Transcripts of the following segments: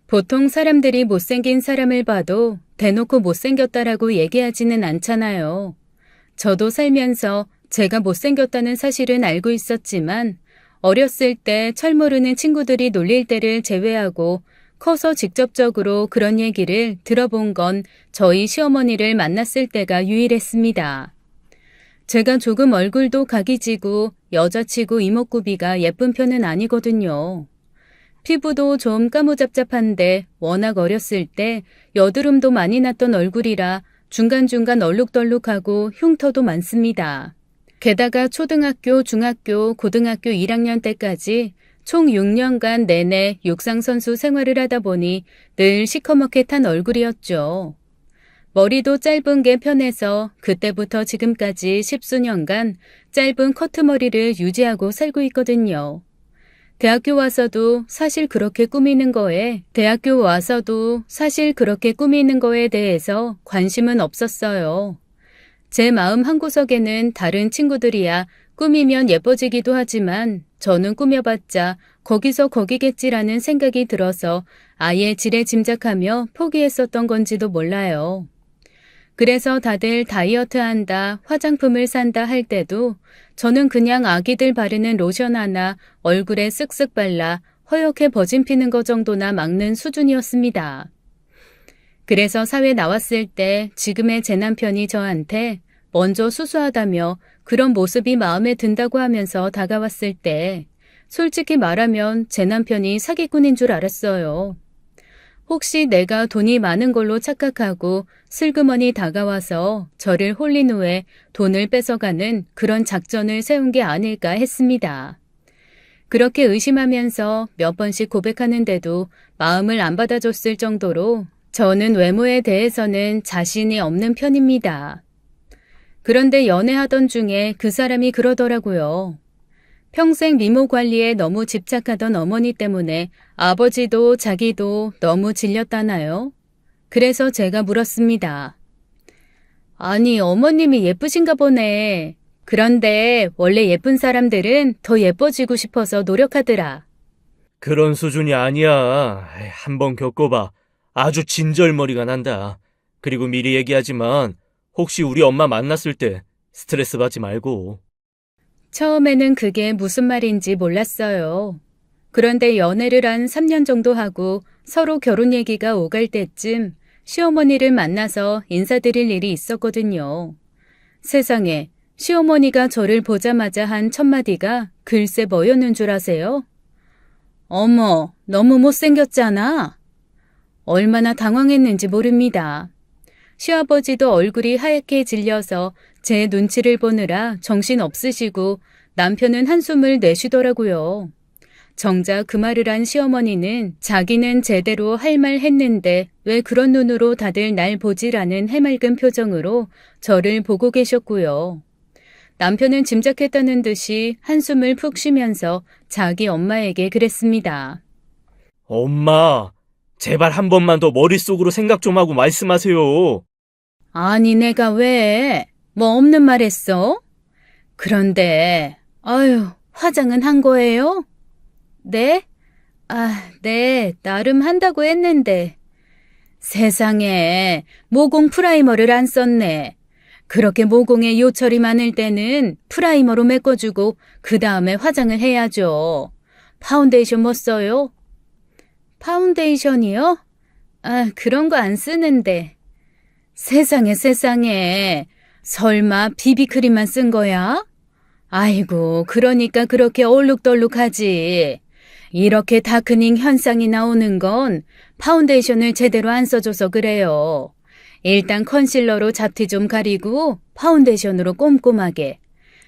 보통 사람들이 못생긴 사람을 봐도 대놓고 못생겼다라고 얘기하지는 않잖아요. 저도 살면서 제가 못생겼다는 사실은 알고 있었지만 어렸을 때 철모르는 친구들이 놀릴 때를 제외하고 커서 직접적으로 그런 얘기를 들어본 건 저희 시어머니를 만났을 때가 유일했습니다. 제가 조금 얼굴도 각이 지고 여자치고 이목구비가 예쁜 편은 아니거든요. 피부도 좀 까무잡잡한데 워낙 어렸을 때 여드름도 많이 났던 얼굴이라 중간중간 얼룩덜룩하고 흉터도 많습니다. 게다가 초등학교, 중학교, 고등학교 1학년 때까지 총 6년간 내내 육상선수 생활을 하다 보니 늘 시커멓게 탄 얼굴이었죠. 머리도 짧은 게 편해서 그때부터 지금까지 10수년간 짧은 커트머리를 유지하고 살고 있거든요. 대학교 와서도 사실 그렇게 꾸미는 거에 대해서 관심은 없었어요. 제 마음 한구석에는 다른 친구들이야 꾸미면 예뻐지기도 하지만 저는 꾸며봤자 거기서 거기겠지라는 생각이 들어서 아예 지레 짐작하며 포기했었던 건지도 몰라요. 그래서 다들 다이어트 한다, 화장품을 산다 할 때도 저는 그냥 아기들 바르는 로션 하나 얼굴에 쓱쓱 발라 허옇게 버진 피는 거 정도나 막는 수준이었습니다. 그래서 사회 나왔을 때 지금의 제 남편이 저한테 먼저 수수하다며 그런 모습이 마음에 든다고 하면서 다가왔을 때 솔직히 말하면 제 남편이 사기꾼인 줄 알았어요. 혹시 내가 돈이 많은 걸로 착각하고 슬그머니 다가와서 저를 홀린 후에 돈을 뺏어가는 그런 작전을 세운 게 아닐까 했습니다. 그렇게 의심하면서 몇 번씩 고백하는데도 마음을 안 받아줬을 정도로 저는 외모에 대해서는 자신이 없는 편입니다. 그런데 연애하던 중에 그 사람이 그러더라고요. 평생 미모 관리에 너무 집착하던 어머니 때문에 아버지도 자기도 너무 질렸다나요? 그래서 제가 물었습니다. 아니, 어머님이 예쁘신가 보네. 그런데 원래 예쁜 사람들은 더 예뻐지고 싶어서 노력하더라. 그런 수준이 아니야. 한번 겪어봐. 아주 진절머리가 난다. 그리고 미리 얘기하지만 혹시 우리 엄마 만났을 때 스트레스 받지 말고. 처음에는 그게 무슨 말인지 몰랐어요. 그런데 연애를 한 3년 정도 하고 서로 결혼 얘기가 오갈 때쯤 시어머니를 만나서 인사드릴 일이 있었거든요. 세상에, 시어머니가 저를 보자마자 한 첫마디가 글쎄 뭐였는 줄 아세요? 어머, 너무 못생겼잖아. 얼마나 당황했는지 모릅니다. 시아버지도 얼굴이 하얗게 질려서 제 눈치를 보느라 정신 없으시고 남편은 한숨을 내쉬더라고요. 정작 그 말을 한 시어머니는 자기는 제대로 할 말 했는데 왜 그런 눈으로 다들 날 보지라는 해맑은 표정으로 저를 보고 계셨고요. 남편은 짐작했다는 듯이 한숨을 푹 쉬면서 자기 엄마에게 그랬습니다. 엄마, 제발 한 번만 더 머릿속으로 생각 좀 하고 말씀하세요. 아니, 내가 왜? 뭐 없는 말 했어? 그런데, 아유, 화장은 한 거예요? 네? 네, 나름 한다고 했는데. 세상에, 모공 프라이머를 안 썼네. 그렇게 모공에 요철이 많을 때는 프라이머로 메꿔주고 그 다음에 화장을 해야죠. 파운데이션 뭐 써요? 파운데이션이요? 그런 거 안 쓰는데. 세상에. 설마 비비크림만 쓴 거야? 아이고, 그러니까 그렇게 얼룩덜룩하지. 이렇게 다크닝 현상이 나오는 건 파운데이션을 제대로 안 써줘서 그래요. 일단 컨실러로 잡티 좀 가리고 파운데이션으로 꼼꼼하게.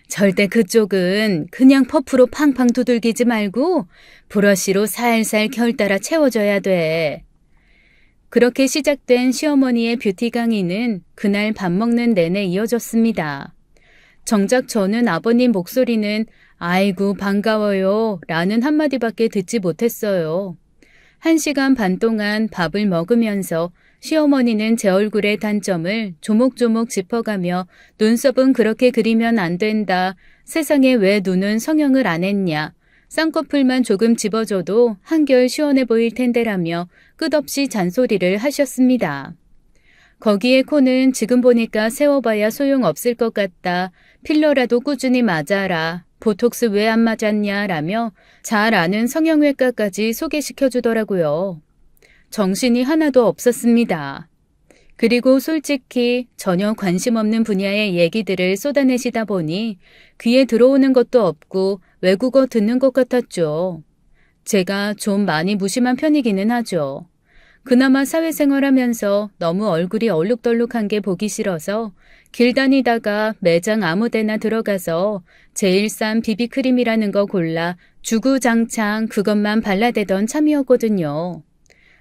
절대 그쪽은 그냥 퍼프로 팡팡 두들기지 말고 브러쉬로 살살 결 따라 채워줘야 돼. 그렇게 시작된 시어머니의 뷰티 강의는 그날 밥 먹는 내내 이어졌습니다. 정작 저는 아버님 목소리는 아이고 반가워요 라는 한마디밖에 듣지 못했어요. 1시간 반 동안 밥을 먹으면서 시어머니는 제 얼굴의 단점을 조목조목 짚어가며 눈썹은 그렇게 그리면 안 된다. 세상에 왜 눈은 성형을 안 했냐. 쌍꺼풀만 조금 집어줘도 한결 시원해 보일 텐데라며 끝없이 잔소리를 하셨습니다. 거기에 코는 지금 보니까 세워봐야 소용없을 것 같다. 필러라도 꾸준히 맞아라. 보톡스 왜 안 맞았냐 라며 잘 아는 성형외과까지 소개시켜주더라고요. 정신이 하나도 없었습니다. 그리고 솔직히 전혀 관심 없는 분야의 얘기들을 쏟아내시다 보니 귀에 들어오는 것도 없고 외국어 듣는 것 같았죠. 제가 좀 많이 무심한 편이기는 하죠. 그나마 사회생활하면서 너무 얼굴이 얼룩덜룩한 게 보기 싫어서 길 다니다가 매장 아무데나 들어가서 제일 싼 비비크림이라는 거 골라 주구장창 그것만 발라대던 참이었거든요.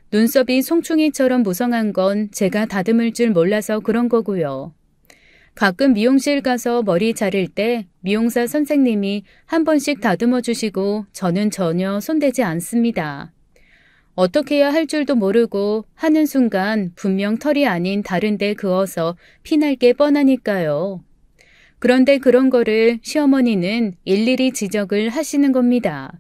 눈썹이 송충이처럼 무성한 건 제가 다듬을 줄 몰라서 그런 거고요. 가끔 미용실 가서 머리 자를 때 미용사 선생님이 한 번씩 다듬어 주시고 저는 전혀 손대지 않습니다. 어떻게 해야 할 줄도 모르고 하는 순간 분명 털이 아닌 다른 데 그어서 피날 게 뻔하니까요. 그런데 그런 거를 시어머니는 일일이 지적을 하시는 겁니다.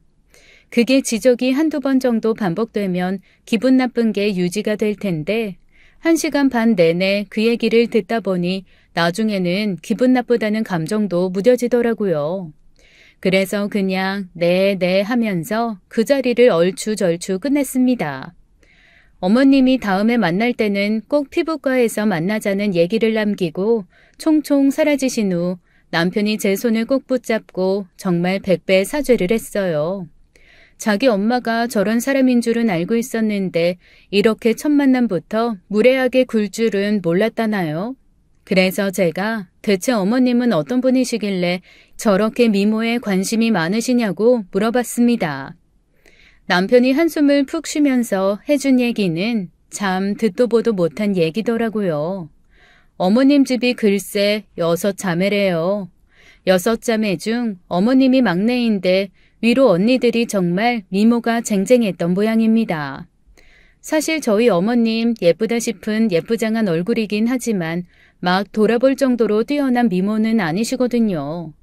그게 지적이 한두 번 정도 반복되면 기분 나쁜 게 유지가 될 텐데 1시간 반 내내 그 얘기를 듣다 보니 나중에는 기분 나쁘다는 감정도 무뎌지더라고요. 그래서 그냥 네 하면서 그 자리를 얼추절추 끝냈습니다. 어머님이 다음에 만날 때는 꼭 피부과에서 만나자는 얘기를 남기고 총총 사라지신 후 남편이 제 손을 꼭 붙잡고 정말 100배 사죄를 했어요. 자기 엄마가 저런 사람인 줄은 알고 있었는데 이렇게 첫 만남부터 무례하게 굴 줄은 몰랐다나요? 그래서 제가 대체 어머님은 어떤 분이시길래 저렇게 미모에 관심이 많으시냐고 물어봤습니다. 남편이 한숨을 푹 쉬면서 해준 얘기는 참 듣도 보도 못한 얘기더라고요. 어머님 집이 글쎄 6자매래요. 6자매 중 어머님이 막내인데 위로 언니들이 정말 미모가 쟁쟁했던 모양입니다. 사실 저희 어머님 예쁘다 싶은 예쁘장한 얼굴이긴 하지만 막 돌아볼 정도로 뛰어난 미모는 아니시거든요.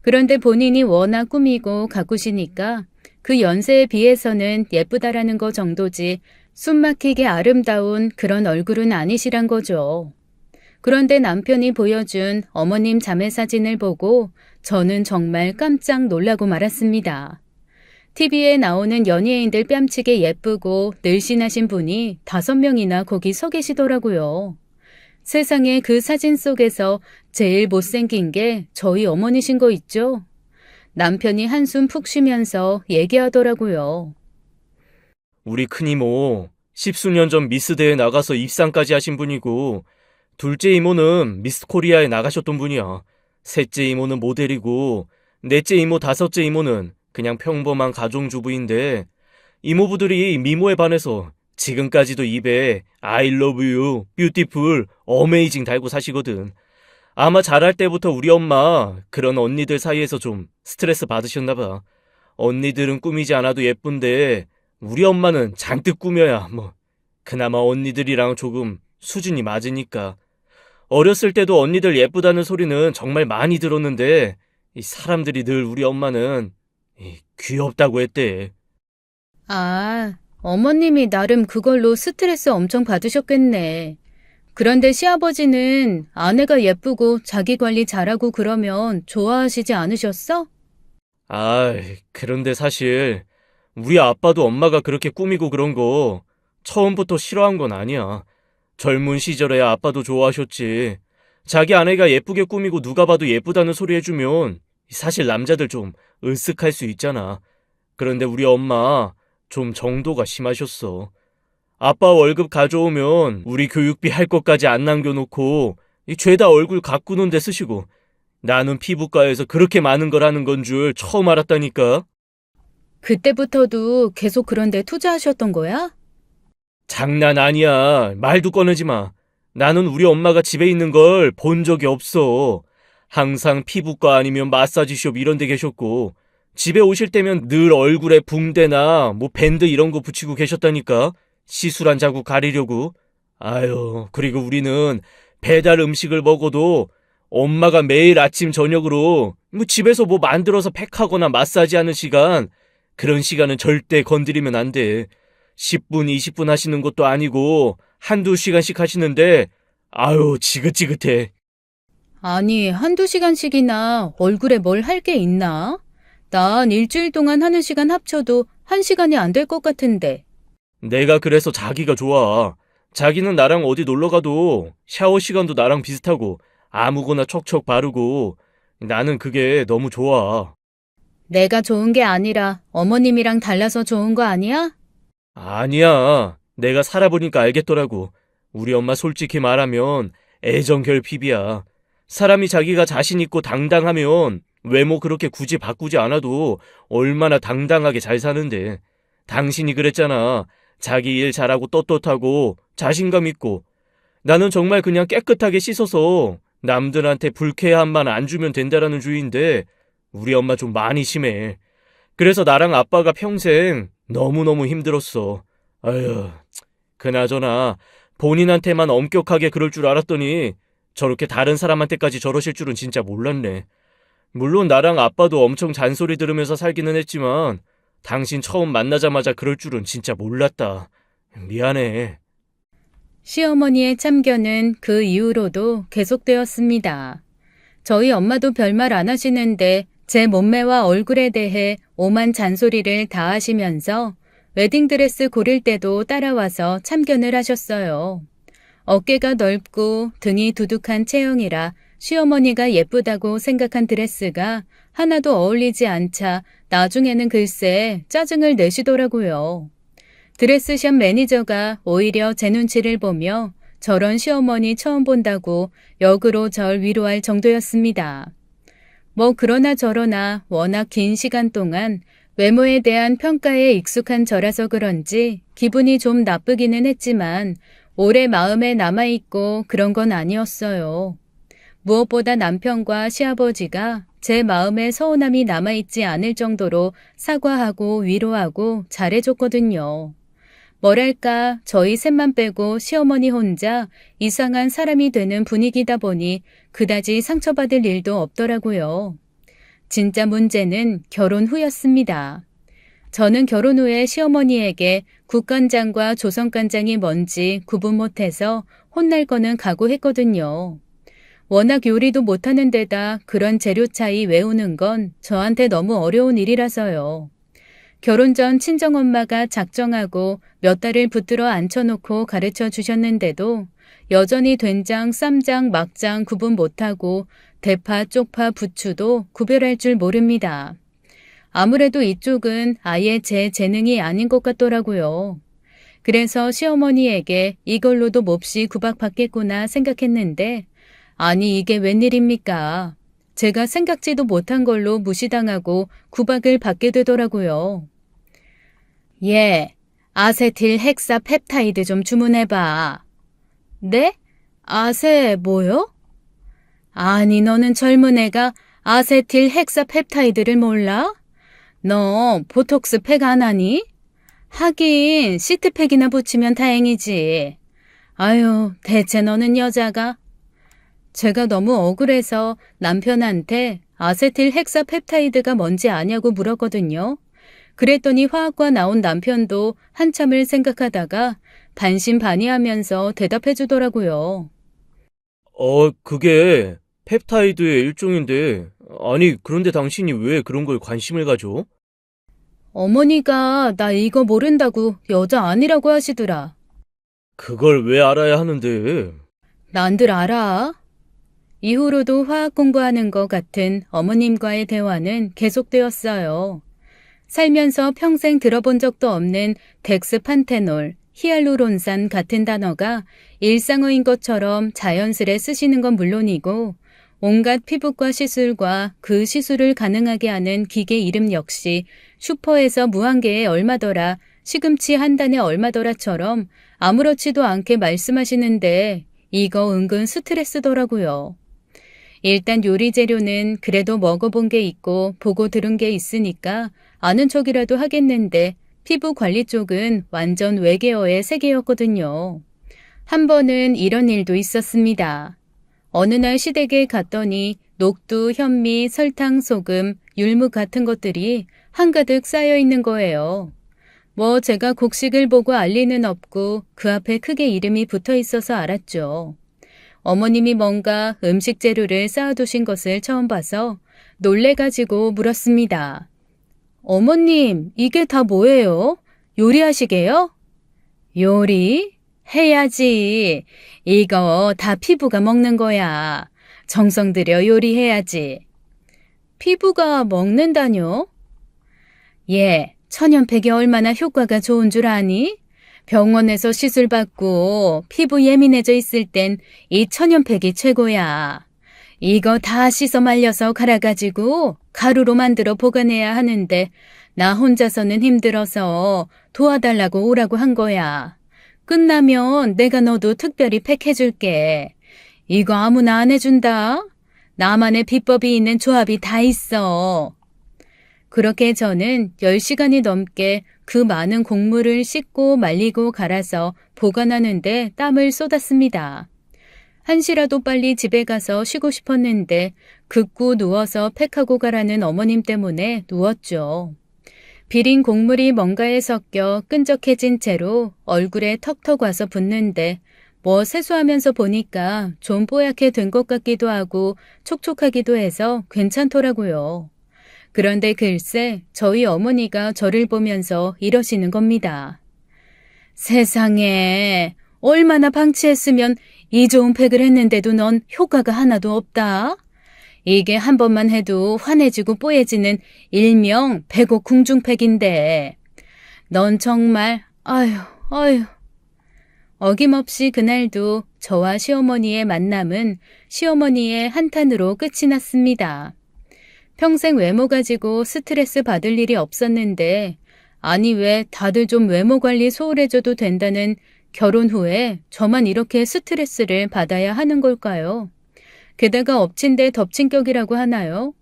그런데 본인이 워낙 꾸미고 가꾸시니까 그 연세에 비해서는 예쁘다라는 거 정도지 숨막히게 아름다운 그런 얼굴은 아니시란 거죠. 그런데 남편이 보여준 어머님 자매 사진을 보고 저는 정말 깜짝 놀라고 말았습니다. TV에 나오는 연예인들 뺨치게 예쁘고 늘씬하신 분이 5명이나 거기 서 계시더라고요. 세상에 그 사진 속에서 제일 못생긴 게 저희 어머니신 거 있죠? 남편이 한숨 푹 쉬면서 얘기하더라고요. 우리 큰이모 10수년 전 미스 대회 나가서 입상까지 하신 분이고 둘째 이모는 미스 코리아에 나가셨던 분이야. 셋째 이모는 모델이고 넷째 이모, 다섯째 이모는 그냥 평범한 가정주부인데 이모부들이 미모에 반해서 지금까지도 입에 I love you, beautiful, amazing 달고 사시거든. 아마 자랄 때부터 우리 엄마 그런 언니들 사이에서 좀 스트레스 받으셨나 봐. 언니들은 꾸미지 않아도 예쁜데 우리 엄마는 잔뜩 꾸며야 그나마 언니들이랑 조금 수준이 맞으니까. 어렸을 때도 언니들 예쁘다는 소리는 정말 많이 들었는데 이 사람들이 늘 우리 엄마는 귀엽다고 했대. 아, 어머님이 나름 그걸로 스트레스 엄청 받으셨겠네. 그런데 시아버지는 아내가 예쁘고 자기 관리 잘하고 그러면 좋아하시지 않으셨어? 그런데 사실 우리 아빠도 엄마가 그렇게 꾸미고 그런 거 처음부터 싫어한 건 아니야. 젊은 시절에야 아빠도 좋아하셨지. 자기 아내가 예쁘게 꾸미고 누가 봐도 예쁘다는 소리 해주면 사실 남자들 좀 으쓱할 수 있잖아. 그런데 우리 엄마 좀 정도가 심하셨어. 아빠 월급 가져오면 우리 교육비 할 것까지 안 남겨놓고 죄다 얼굴 가꾸는 데 쓰시고 나는 피부과에서 그렇게 많은 걸 하는 건 줄 처음 알았다니까. 그때부터도 계속 그런 데 투자하셨던 거야? 장난 아니야. 말도 꺼내지 마. 나는 우리 엄마가 집에 있는 걸 본 적이 없어. 항상 피부과 아니면 마사지숍 이런 데 계셨고 집에 오실 때면 늘 얼굴에 붕대나 밴드 이런 거 붙이고 계셨다니까. 시술한 자국 가리려고. 그리고 우리는 배달 음식을 먹어도 엄마가 매일 아침 저녁으로 집에서 만들어서 팩하거나 마사지하는 시간 그런 시간은 절대 건드리면 안 돼. 10분, 20분 하시는 것도 아니고 한두 시간씩 하시는데 아유, 지긋지긋해. 아니, 한두 시간씩이나 얼굴에 뭘 할 게 있나? 난 일주일 동안 하는 시간 합쳐도 1시간이 안 될 것 같은데. 내가 그래서 자기가 좋아. 자기는 나랑 어디 놀러 가도 샤워 시간도 나랑 비슷하고 아무거나 척척 바르고 나는 그게 너무 좋아. 내가 좋은 게 아니라 어머님이랑 달라서 좋은 거 아니야? 아니야. 내가 살아보니까 알겠더라고. 우리 엄마 솔직히 말하면 애정결핍이야. 사람이 자기가 자신 있고 당당하면 외모 그렇게 굳이 바꾸지 않아도 얼마나 당당하게 잘 사는데. 당신이 그랬잖아. 자기 일 잘하고 떳떳하고 자신감 있고. 나는 정말 그냥 깨끗하게 씻어서 남들한테 불쾌함만 안 주면 된다라는 주의인데 우리 엄마 좀 많이 심해. 그래서 나랑 아빠가 평생 너무너무 힘들었어. 아휴, 그나저나 본인한테만 엄격하게 그럴 줄 알았더니 저렇게 다른 사람한테까지 저러실 줄은 진짜 몰랐네. 물론 나랑 아빠도 엄청 잔소리 들으면서 살기는 했지만 당신 처음 만나자마자 그럴 줄은 진짜 몰랐다. 미안해. 시어머니의 참견은 그 이후로도 계속되었습니다. 저희 엄마도 별말 안 하시는데 제 몸매와 얼굴에 대해 오만 잔소리를 다 하시면서 웨딩드레스 고를 때도 따라와서 참견을 하셨어요. 어깨가 넓고 등이 두둑한 체형이라 시어머니가 예쁘다고 생각한 드레스가 하나도 어울리지 않자 나중에는 글쎄 짜증을 내시더라고요. 드레스샵 매니저가 오히려 제 눈치를 보며 저런 시어머니 처음 본다고 역으로 절 위로할 정도였습니다. 뭐 그러나 저러나 워낙 긴 시간 동안 외모에 대한 평가에 익숙한 저라서 그런지 기분이 좀 나쁘기는 했지만 오래 마음에 남아있고 그런 건 아니었어요. 무엇보다 남편과 시아버지가 제 마음에 서운함이 남아있지 않을 정도로 사과하고 위로하고 잘해줬거든요. 뭐랄까 저희 셋만 빼고 시어머니 혼자 이상한 사람이 되는 분위기다 보니 그다지 상처받을 일도 없더라고요. 진짜 문제는 결혼 후였습니다. 저는 결혼 후에 시어머니에게 국간장과 조선간장이 뭔지 구분 못해서 혼날 거는 각오했거든요. 워낙 요리도 못하는 데다 그런 재료 차이 외우는 건 저한테 너무 어려운 일이라서요. 결혼 전 친정엄마가 작정하고 몇 달을 붙들어 앉혀놓고 가르쳐 주셨는데도 여전히 된장, 쌈장, 막장 구분 못하고 대파, 쪽파, 부추도 구별할 줄 모릅니다. 아무래도 이쪽은 아예 제 재능이 아닌 것 같더라고요. 그래서 시어머니에게 이걸로도 몹시 구박받겠구나 생각했는데 아니 이게 웬일입니까? 제가 생각지도 못한 걸로 무시당하고 구박을 받게 되더라고요. 예, 아세틸 헥사 펩타이드 좀 주문해봐. 네? 아세 뭐요? 아니 너는 젊은 애가 아세틸 헥사 펩타이드를 몰라? 너 보톡스 팩 안 하니? 하긴 시트팩이나 붙이면 다행이지. 아유 대체 너는 여자가? 제가 너무 억울해서 남편한테 아세틸 헥사 펩타이드가 뭔지 아냐고 물었거든요. 그랬더니 화학과 나온 남편도 한참을 생각하다가 반신반의하면서 대답해 주더라고요. 그게 펩타이드의 일종인데, 아니, 그런데 당신이 왜 그런 걸 관심을 가져? 어머니가 나 이거 모른다고 여자 아니라고 하시더라. 그걸 왜 알아야 하는데? 난들 알아. 이후로도 화학 공부하는 것 같은 어머님과의 대화는 계속되었어요. 살면서 평생 들어본 적도 없는 덱스판테놀, 히알루론산 같은 단어가 일상어인 것처럼 자연스레 쓰시는 건 물론이고 온갖 피부과 시술과 그 시술을 가능하게 하는 기계 이름 역시 슈퍼에서 무한계에 얼마더라, 시금치 한 단에 얼마더라처럼 아무렇지도 않게 말씀하시는데 이거 은근 스트레스더라고요. 일단 요리 재료는 그래도 먹어본 게 있고 보고 들은 게 있으니까 아는 척이라도 하겠는데 피부 관리 쪽은 완전 외계어의 세계였거든요. 한 번은 이런 일도 있었습니다. 어느 날 시댁에 갔더니 녹두, 현미, 설탕, 소금, 율무 같은 것들이 한가득 쌓여 있는 거예요. 뭐 제가 곡식을 보고 알 리는 없고 그 앞에 크게 이름이 붙어 있어서 알았죠. 어머님이 뭔가 음식 재료를 쌓아두신 것을 처음 봐서 놀래가지고 물었습니다. 어머님, 이게 다 뭐예요? 요리하시게요? 요리? 해야지. 이거 다 피부가 먹는 거야. 정성 들여 요리해야지. 피부가 먹는다뇨? 예, 천연팩이 얼마나 효과가 좋은 줄 아니? 병원에서 시술받고 피부 예민해져 있을 땐 이 천연팩이 최고야. 이거 다 씻어 말려서 갈아가지고 가루로 만들어 보관해야 하는데 나 혼자서는 힘들어서 도와달라고 오라고 한 거야. 끝나면 내가 너도 특별히 팩해줄게. 이거 아무나 안 해준다. 나만의 비법이 있는 조합이 다 있어. 그렇게 저는 10시간이 넘게 그 많은 곡물을 씻고 말리고 갈아서 보관하는데 땀을 쏟았습니다. 한시라도 빨리 집에 가서 쉬고 싶었는데 긋고 누워서 팩하고 가라는 어머님 때문에 누웠죠. 비린 곡물이 뭔가에 섞여 끈적해진 채로 얼굴에 턱턱 와서 붙는데 뭐 세수하면서 보니까 좀 뽀얗게 된 것 같기도 하고 촉촉하기도 해서 괜찮더라고요. 그런데 글쎄 저희 어머니가 저를 보면서 이러시는 겁니다. 세상에 얼마나 방치했으면 이 좋은 팩을 했는데도 넌 효과가 하나도 없다. 이게 한 번만 해도 환해지고 뽀얘지는 일명 백옥 궁중팩인데 넌 정말 아휴. 어김없이 그날도 저와 시어머니의 만남은 시어머니의 한탄으로 끝이 났습니다. 평생 외모 가지고 스트레스 받을 일이 없었는데 아니 왜 다들 좀 외모 관리 소홀해져도 된다는 결혼 후에 저만 이렇게 스트레스를 받아야 하는 걸까요? 게다가 엎친 데 덮친 격이라고 하나요?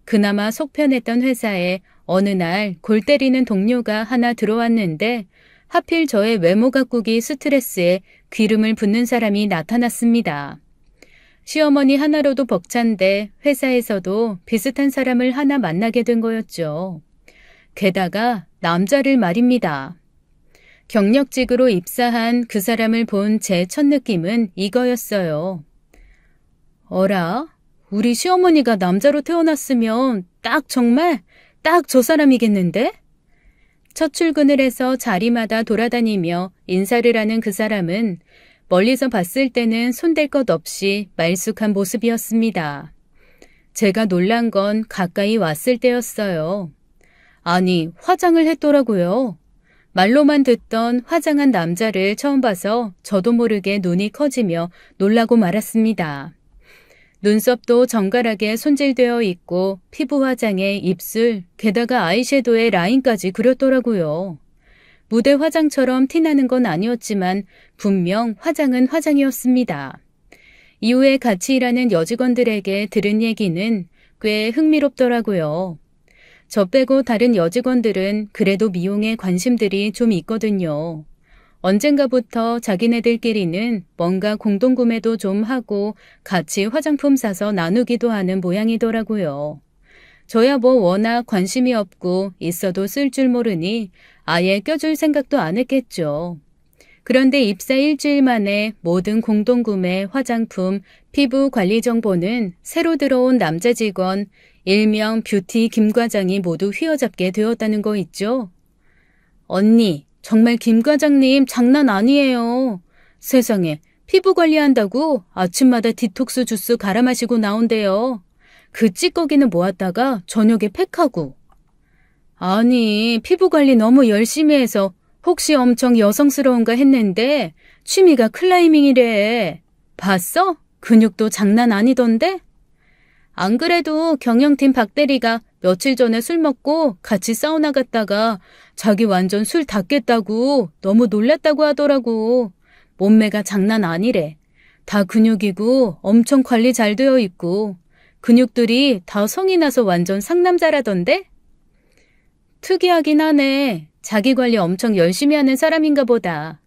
그나마 속 편했던 회사에 어느 날 골 때리는 동료가 하나 들어왔는데 하필 저의 외모 가꾸기 스트레스에 기름을 붓는 사람이 나타났습니다. 시어머니 하나로도 벅찬데 회사에서도 비슷한 사람을 하나 만나게 된 거였죠. 게다가 남자를 말입니다. 경력직으로 입사한 그 사람을 본 제 첫 느낌은 이거였어요. 어라? 우리 시어머니가 남자로 태어났으면 정말 딱 저 사람이겠는데? 첫 출근을 해서 자리마다 돌아다니며 인사를 하는 그 사람은 멀리서 봤을 때는 손댈 것 없이 말쑥한 모습이었습니다. 제가 놀란 건 가까이 왔을 때였어요. 아니, 화장을 했더라고요. 말로만 듣던 화장한 남자를 처음 봐서 저도 모르게 눈이 커지며 놀라고 말았습니다. 눈썹도 정갈하게 손질되어 있고 피부 화장에 입술, 게다가 아이섀도에 라인까지 그렸더라고요. 무대 화장처럼 티나는 건 아니었지만 분명 화장은 화장이었습니다. 이후에 같이 일하는 여직원들에게 들은 얘기는 꽤 흥미롭더라고요. 저 빼고 다른 여직원들은 그래도 미용에 관심들이 좀 있거든요. 언젠가부터 자기네들끼리는 뭔가 공동구매도 좀 하고 같이 화장품 사서 나누기도 하는 모양이더라고요. 저야 뭐 워낙 관심이 없고 있어도 쓸 줄 모르니 아예 껴줄 생각도 안 했겠죠. 그런데 입사 일주일 만에 모든 공동구매, 화장품, 피부 관리 정보는 새로 들어온 남자 직원, 일명 뷰티 김 과장이 모두 휘어잡게 되었다는 거 있죠? 언니, 정말 김 과장님 장난 아니에요. 세상에, 피부 관리한다고 아침마다 디톡스 주스 갈아 마시고 나온대요. 그 찌꺼기는 모았다가 저녁에 팩하고. 아니, 피부 관리 너무 열심히 해서 혹시 엄청 여성스러운가 했는데 취미가 클라이밍이래. 봤어? 근육도 장난 아니던데? 안 그래도 경영팀 박대리가 며칠 전에 술 먹고 같이 사우나 갔다가 자기 완전 술 다 깼다고 너무 놀랐다고 하더라고. 몸매가 장난 아니래. 다 근육이고 엄청 관리 잘 되어 있고 근육들이 다 성이 나서 완전 상남자라던데? 특이하긴 하네. 자기 관리 엄청 열심히 하는 사람인가 보다.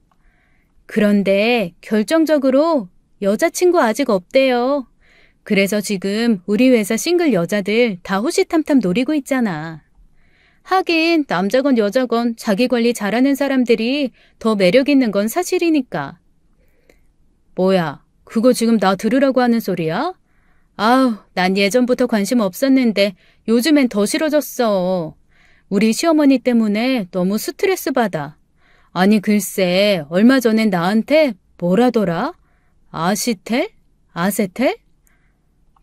그런데 결정적으로 여자친구 아직 없대요. 그래서 지금 우리 회사 싱글 여자들 다 호시탐탐 노리고 있잖아. 하긴 남자건 여자건 자기 관리 잘하는 사람들이 더 매력 있는 건 사실이니까. 뭐야, 그거 지금 나 들으라고 하는 소리야? 아우, 난 예전부터 관심 없었는데 요즘엔 더 싫어졌어. 우리 시어머니 때문에 너무 스트레스 받아. 아니, 글쎄, 얼마 전엔 나한테 뭐라더라? 아시텔? 아세텔?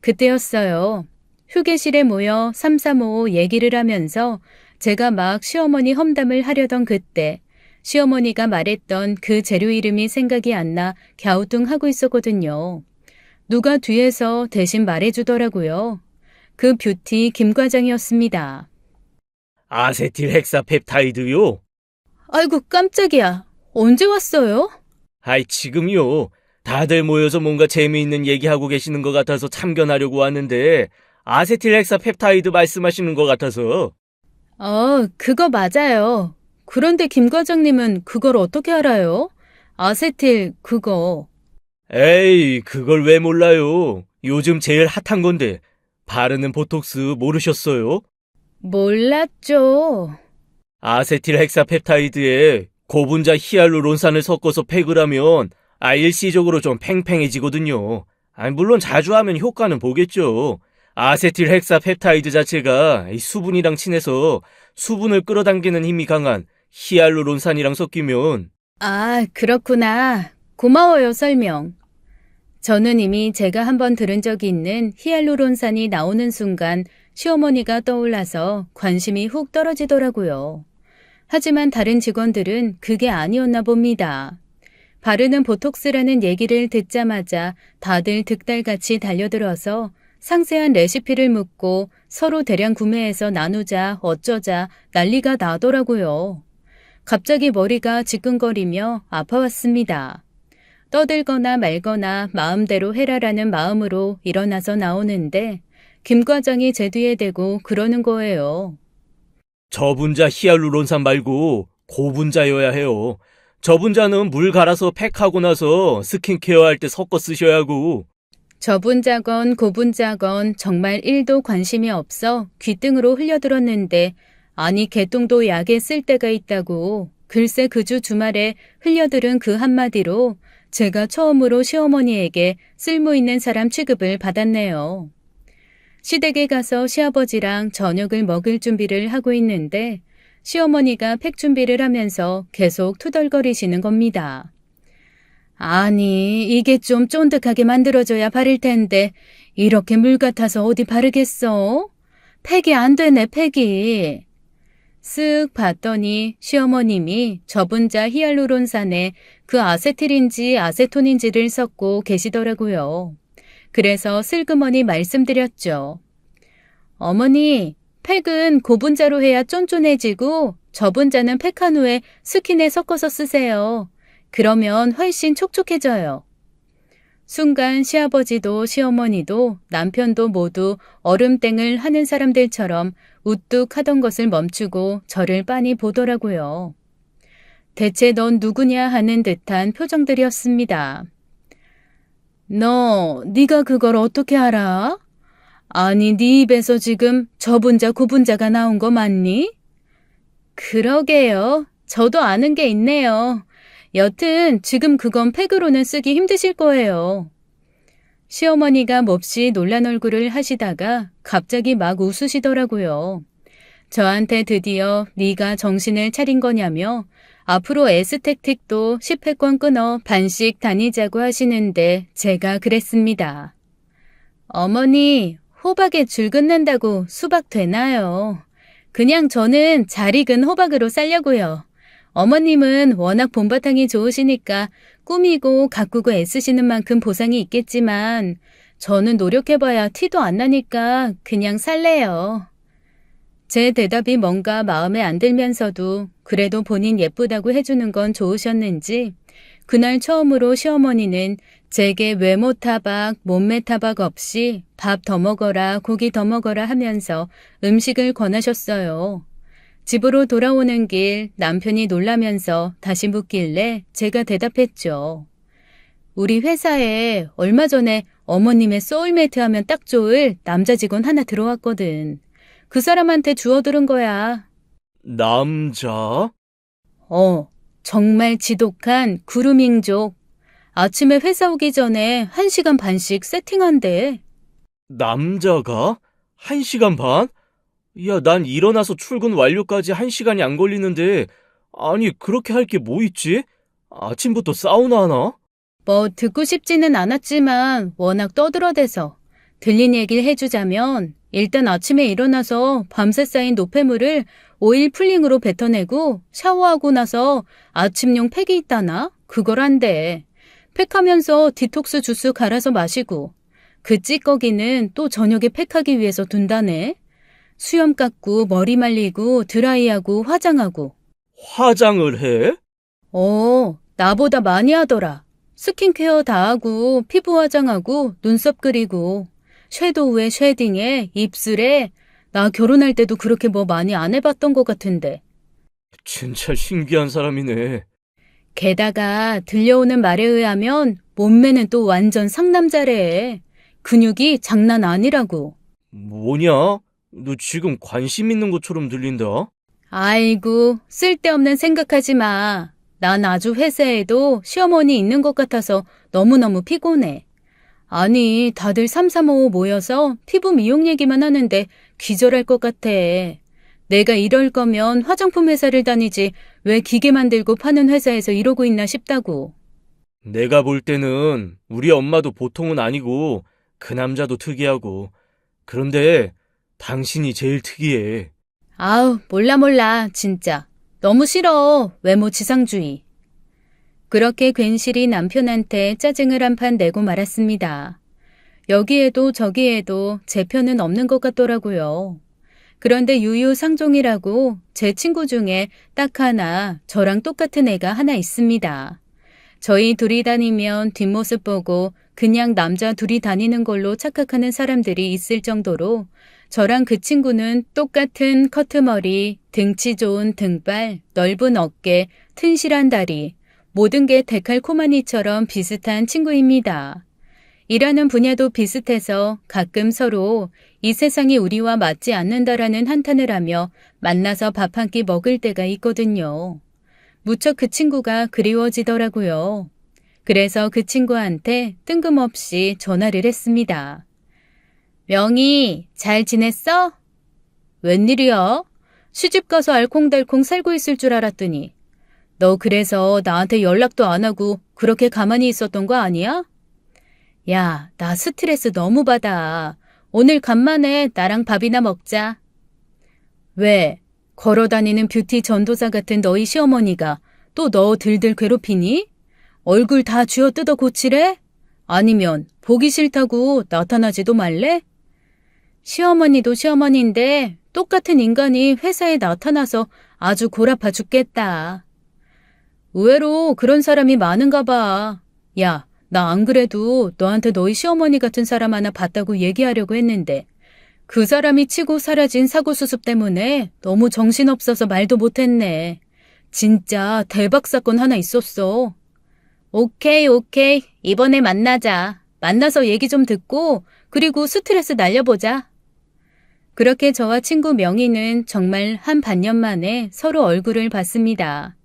그때였어요. 휴게실에 모여 삼삼오오 얘기를 하면서 제가 막 시어머니 험담을 하려던 그때 시어머니가 말했던 그 재료 이름이 생각이 안 나 갸우뚱하고 있었거든요. 누가 뒤에서 대신 말해주더라고요. 그 뷰티 김 과장이었습니다. 아세틸 헥사펩타이드요? 아이고 깜짝이야. 언제 왔어요? 아이, 지금요. 다들 모여서 뭔가 재미있는 얘기하고 계시는 것 같아서 참견하려고 왔는데, 아세틸 헥사펩타이드 말씀하시는 것 같아서. 그거 맞아요. 그런데 김 과장님은 그걸 어떻게 알아요? 아세틸 그거. 에이, 그걸 왜 몰라요? 요즘 제일 핫한 건데, 바르는 보톡스 모르셨어요? 몰랐죠. 아세틸 헥사펩타이드에 고분자 히알루론산을 섞어서 팩을 하면 일시적으로 좀 팽팽해지거든요. 물론 자주 하면 효과는 보겠죠. 아세틸 헥사펩타이드 자체가 이 수분이랑 친해서 수분을 끌어당기는 힘이 강한 히알루론산이랑 섞이면. 아, 그렇구나. 고마워요, 설명. 저는 이미 제가 한번 들은 적이 있는 히알루론산이 나오는 순간 시어머니가 떠올라서 관심이 훅 떨어지더라고요. 하지만 다른 직원들은 그게 아니었나 봅니다. 바르는 보톡스라는 얘기를 듣자마자 다들 득달같이 달려들어서 상세한 레시피를 묻고 서로 대량 구매해서 나누자 어쩌자 난리가 나더라고요. 갑자기 머리가 지끈거리며 아파왔습니다. 떠들거나 말거나 마음대로 해라라는 마음으로 일어나서 나오는데 김 과장이 제 뒤에 대고 그러는 거예요. 저분자 히알루론산 말고 고분자여야 해요. 저분자는 물 갈아서 팩하고 나서 스킨케어 할 때 섞어 쓰셔야 하고. 저분자건 고분자건 정말 1도 관심이 없어 귓등으로 흘려들었는데 아니 개똥도 약에 쓸 때가 있다고. 글쎄 그 주 주말에 흘려들은 그 한마디로 제가 처음으로 시어머니에게 쓸모있는 사람 취급을 받았네요. 시댁에 가서 시아버지랑 저녁을 먹을 준비를 하고 있는데 시어머니가 팩 준비를 하면서 계속 투덜거리시는 겁니다. 아니, 이게 좀 쫀득하게 만들어져야 바를 텐데 이렇게 물 같아서 어디 바르겠어? 팩이 안 되네, 팩이. 쓱 봤더니 시어머님이 저분자 히알루론산에 그 아세틸인지 아세톤인지를 섞고 계시더라고요. 그래서 슬그머니 말씀드렸죠. 어머니, 팩은 고분자로 해야 쫀쫀해지고 저분자는 팩한 후에 스킨에 섞어서 쓰세요. 그러면 훨씬 촉촉해져요. 순간 시아버지도 시어머니도 남편도 모두 얼음땡을 하는 사람들처럼 우뚝 하던 것을 멈추고 저를 빤히 보더라고요. 대체 넌 누구냐 하는 듯한 표정들이었습니다. 네가 그걸 어떻게 알아? 아니, 네 입에서 지금 저분자 고분자가 나온 거 맞니? 그러게요. 저도 아는 게 있네요. 여튼 지금 그건 팩으로는 쓰기 힘드실 거예요. 시어머니가 몹시 놀란 얼굴을 하시다가 갑자기 막 웃으시더라고요. 저한테 드디어 네가 정신을 차린 거냐며 앞으로 에스테틱도 10회권 끊어 반씩 다니자고 하시는데 제가 그랬습니다. 어머니, 호박에 줄 긋는다고 수박 되나요? 그냥 저는 잘 익은 호박으로 살려고요. 어머님은 워낙 봄바탕이 좋으시니까 꾸미고 가꾸고 애쓰시는 만큼 보상이 있겠지만 저는 노력해봐야 티도 안 나니까 그냥 살래요. 제 대답이 뭔가 마음에 안 들면서도 그래도 본인 예쁘다고 해주는 건 좋으셨는지 그날 처음으로 시어머니는 제게 외모 타박, 몸매 타박 없이 밥 더 먹어라, 고기 더 먹어라 하면서 음식을 권하셨어요. 집으로 돌아오는 길 남편이 놀라면서 다시 묻길래 제가 대답했죠. 우리 회사에 얼마 전에 어머님의 소울메이트 하면 딱 좋을 남자 직원 하나 들어왔거든. 그 사람한테 주워 들은 거야. 남자? 정말 지독한 구루밍족. 아침에 회사 오기 전에 1시간 반씩 세팅한대. 남자가? 1시간 반? 야, 난 일어나서 출근 완료까지 1시간이 안 걸리는데, 아니, 그렇게 할 게 뭐 있지? 아침부터 사우나 하나? 뭐 듣고 싶지는 않았지만 워낙 떠들어대서 들린 얘기를 해주자면 일단 아침에 일어나서 밤새 쌓인 노폐물을 오일 풀링으로 뱉어내고 샤워하고 나서 아침용 팩이 있다나? 그걸 한대. 팩하면서 디톡스 주스 갈아서 마시고 그 찌꺼기는 또 저녁에 팩하기 위해서 둔다네. 수염 깎고 머리 말리고 드라이하고 화장하고. 화장을 해? 나보다 많이 하더라. 스킨케어 다 하고 피부 화장하고 눈썹 그리고 섀도우에 쉐딩에 입술에 나 결혼할 때도 그렇게 뭐 많이 안 해봤던 것 같은데. 진짜 신기한 사람이네. 게다가 들려오는 말에 의하면 몸매는 또 완전 상남자래. 근육이 장난 아니라고. 뭐냐? 너 지금 관심 있는 것처럼 들린다. 아이고, 쓸데없는 생각하지 마. 난 아주 회사에도 시어머니 있는 것 같아서 너무너무 피곤해. 아니, 다들 삼삼오오 모여서 피부 미용 얘기만 하는데 기절할 것 같아. 내가 이럴 거면 화장품 회사를 다니지 왜 기계 만들고 파는 회사에서 이러고 있나 싶다고. 내가 볼 때는 우리 엄마도 보통은 아니고 그 남자도 특이하고. 그런데 당신이 제일 특이해. 아우, 몰라, 진짜. 너무 싫어, 외모 지상주의. 그렇게 괜시리 남편한테 짜증을 한판 내고 말았습니다. 여기에도 저기에도 제 편은 없는 것 같더라고요. 그런데 유유상종이라고 제 친구 중에 딱 하나 저랑 똑같은 애가 하나 있습니다. 저희 둘이 다니면 뒷모습 보고 그냥 남자 둘이 다니는 걸로 착각하는 사람들이 있을 정도로 저랑 그 친구는 똑같은 커트머리, 등치 좋은 등발, 넓은 어깨, 튼실한 다리, 모든 게 데칼코마니처럼 비슷한 친구입니다. 일하는 분야도 비슷해서 가끔 서로 이 세상이 우리와 맞지 않는다라는 한탄을 하며 만나서 밥 한 끼 먹을 때가 있거든요. 무척 그 친구가 그리워지더라고요. 그래서 그 친구한테 뜬금없이 전화를 했습니다. 명희, 잘 지냈어? 웬일이야? 시집가서 알콩달콩 살고 있을 줄 알았더니 너 그래서 나한테 연락도 안 하고 그렇게 가만히 있었던 거 아니야? 야, 나 스트레스 너무 받아. 오늘 간만에 나랑 밥이나 먹자. 왜? 걸어다니는 뷰티 전도사 같은 너희 시어머니가 또 너 들들 괴롭히니? 얼굴 다 쥐어뜯어 고치래? 아니면 보기 싫다고 나타나지도 말래? 시어머니도 시어머니인데 똑같은 인간이 회사에 나타나서 아주 골아파 죽겠다. 의외로 그런 사람이 많은가 봐. 야, 나 안 그래도 너한테 너희 시어머니 같은 사람 하나 봤다고 얘기하려고 했는데 그 사람이 치고 사라진 사고수습 때문에 너무 정신없어서 말도 못했네. 진짜 대박 사건 하나 있었어. 오케이. 이번에 만나자. 만나서 얘기 좀 듣고 그리고 스트레스 날려보자. 그렇게 저와 친구 명희는 정말 한 반년 만에 서로 얼굴을 봤습니다.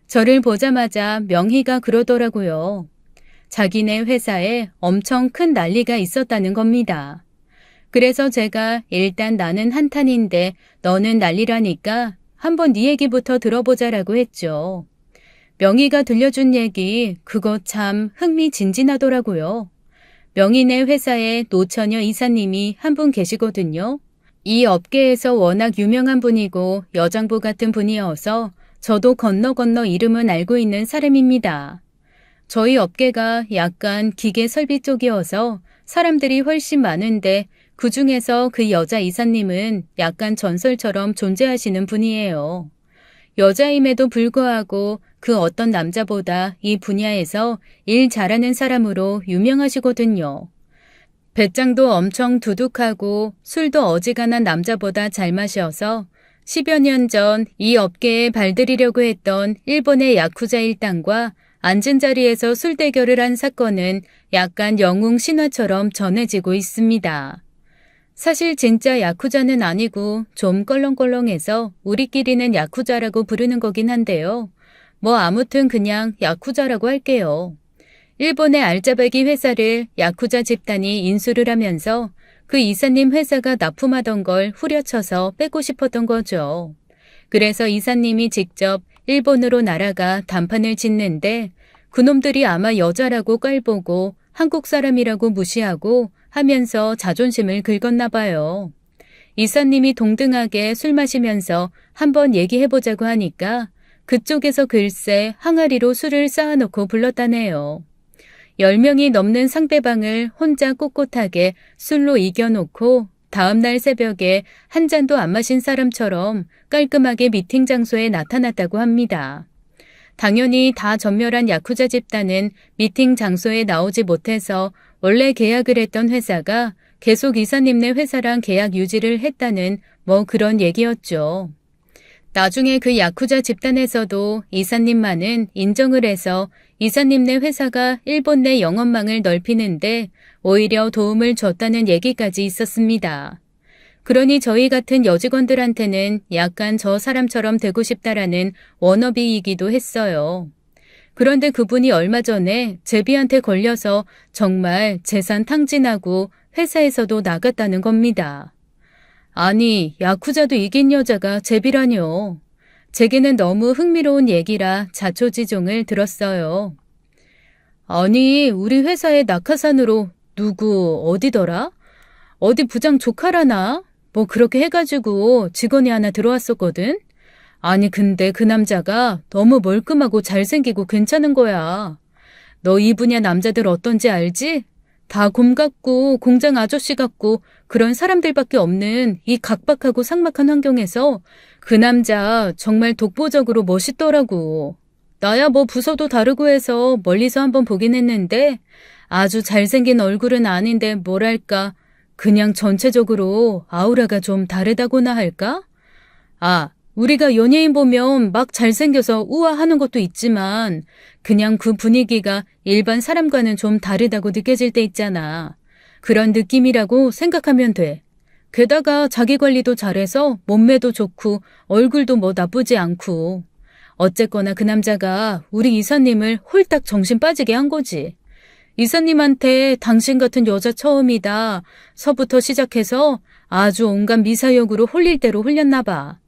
저를 보자마자 명희가 그러더라고요. 자기네 회사에 엄청 큰 난리가 있었다는 겁니다. 그래서 제가 일단 나는 한탄인데 너는 난리라니까 한번 네 얘기부터 들어보자라고 했죠. 명희가 들려준 얘기 그거 참 흥미진진하더라고요. 명희네 회사에 노처녀 이사님이 한 분 계시거든요. 이 업계에서 워낙 유명한 분이고 여장부 같은 분이어서 저도 건너 이름은 알고 있는 사람입니다. 저희 업계가 약간 기계 설비 쪽이어서 사람들이 훨씬 많은데 그중에서 그 여자 이사님은 약간 전설처럼 존재하시는 분이에요. 여자임에도 불구하고 그 어떤 남자보다 이 분야에서 일 잘하는 사람으로 유명하시거든요. 배짱도 엄청 두둑하고 술도 어지간한 남자보다 잘 마셔서 10여 년 전 이 업계에 발들이려고 했던 일본의 야쿠자 일당과 앉은 자리에서 술 대결을 한 사건은 약간 영웅 신화처럼 전해지고 있습니다. 사실 진짜 야쿠자는 아니고 좀 껄렁껄렁해서 우리끼리는 야쿠자라고 부르는 거긴 한데요. 뭐 아무튼 그냥 야쿠자라고 할게요. 일본의 알짜배기 회사를 야쿠자 집단이 인수를 하면서 그 이사님 회사가 납품하던 걸 후려쳐서 뺏고 싶었던 거죠. 그래서 이사님이 직접 일본으로 날아가 단판을 짓는데 그놈들이 아마 여자라고 깔보고 한국 사람이라고 무시하고 하면서 자존심을 긁었나 봐요. 이사님이 동등하게 술 마시면서 한번 얘기해보자고 하니까 그쪽에서 글쎄 항아리로 술을 쌓아놓고 불렀다네요. 10명이 넘는 상대방을 혼자 꼿꼿하게 술로 이겨놓고 다음날 새벽에 한 잔도 안 마신 사람처럼 깔끔하게 미팅 장소에 나타났다고 합니다. 당연히 다 전멸한 야쿠자 집단은 미팅 장소에 나오지 못해서 원래 계약을 했던 회사가 계속 이사님네 회사랑 계약 유지를 했다는 뭐 그런 얘기였죠. 나중에 그 야쿠자 집단에서도 이사님만은 인정을 해서 이사님네 회사가 일본 내 영업망을 넓히는데 오히려 도움을 줬다는 얘기까지 있었습니다. 그러니 저희 같은 여직원들한테는 약간 저 사람처럼 되고 싶다라는 워너비이기도 했어요. 그런데 그분이 얼마 전에 제비한테 걸려서 정말 재산 탕진하고 회사에서도 나갔다는 겁니다. 아니, 야쿠자도 이긴 여자가 제비라뇨. 제게는 너무 흥미로운 얘기라 자초지종을 들었어요. 아니, 우리 회사의 낙하산으로 누구 어디더라? 어디 부장 조카라나? 뭐 그렇게 해가지고 직원이 하나 들어왔었거든? 아니 근데 그 남자가 너무 멀끔하고 잘생기고 괜찮은 거야. 너 이 분야 남자들 어떤지 알지? 다 곰 같고 공장 아저씨 같고 그런 사람들밖에 없는 이 각박하고 삭막한 환경에서 그 남자 정말 독보적으로 멋있더라고. 나야 뭐 부서도 다르고 해서 멀리서 한번 보긴 했는데 아주 잘생긴 얼굴은 아닌데 뭐랄까 그냥 전체적으로 아우라가 좀 다르다고나 할까? 아, 우리가 연예인 보면 막 잘생겨서 우아하는 것도 있지만 그냥 그 분위기가 일반 사람과는 좀 다르다고 느껴질 때 있잖아. 그런 느낌이라고 생각하면 돼. 게다가 자기 관리도 잘해서 몸매도 좋고 얼굴도 뭐 나쁘지 않고. 어쨌거나 그 남자가 우리 이사님을 홀딱 정신 빠지게 한 거지. 이사님한테 당신 같은 여자 처음이다 서부터 시작해서 아주 온갖 미사역으로 홀릴 대로 홀렸나 봐.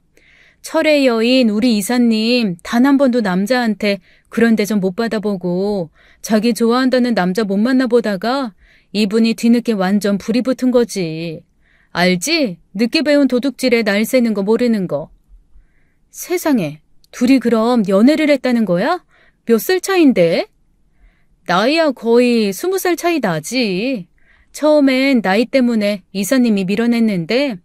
철의 여인 우리 이사님 단 한 번도 남자한테 그런 대접 못 받아보고 자기 좋아한다는 남자 못 만나보다가 이분이 뒤늦게 완전 불이 붙은 거지. 알지? 늦게 배운 도둑질에 날 새는 거 모르는 거. 세상에, 둘이 그럼 연애를 했다는 거야? 몇 살 차인데? 나이야 거의 20살 차이 나지. 처음엔 나이 때문에 이사님이 밀어냈는데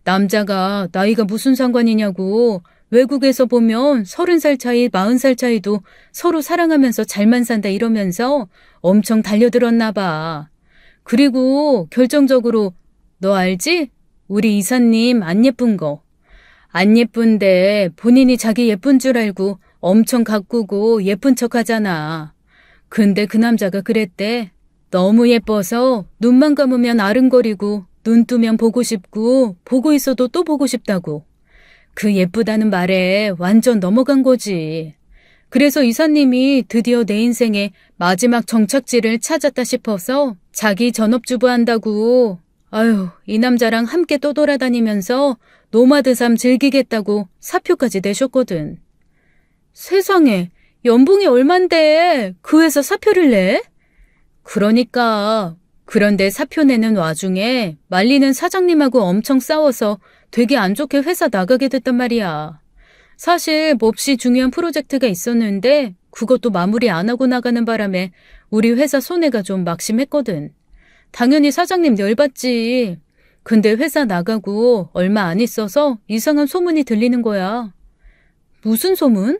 남자가 나이가 무슨 상관이냐고 외국에서 보면 30살 차이, 40살 차이도 서로 사랑하면서 잘만 산다 이러면서 엄청 달려들었나 봐. 그리고 결정적으로 너 알지? 우리 이사님 안 예쁜 거. 안 예쁜데 본인이 자기 예쁜 줄 알고 엄청 가꾸고 예쁜 척 하잖아. 근데 그 남자가 그랬대. 너무 예뻐서 눈만 감으면 아른거리고 눈 뜨면 보고 싶고 보고 있어도 또 보고 싶다고. 그 예쁘다는 말에 완전 넘어간 거지. 그래서 이사님이 드디어 내 인생의 마지막 정착지를 찾았다 싶어서 자기 전업주부 한다고. 아유, 이 남자랑 함께 떠돌아다니면서 노마드 삶 즐기겠다고 사표까지 내셨거든. 세상에, 연봉이 얼만데 그 회사 사표를 내? 그러니까. 그런데 사표 내는 와중에 말리는 사장님하고 엄청 싸워서 되게 안 좋게 회사 나가게 됐단 말이야. 사실 몹시 중요한 프로젝트가 있었는데 그것도 마무리 안 하고 나가는 바람에 우리 회사 손해가 좀 막심했거든. 당연히 사장님 열받지. 근데 회사 나가고 얼마 안 있어서 이상한 소문이 들리는 거야. 무슨 소문?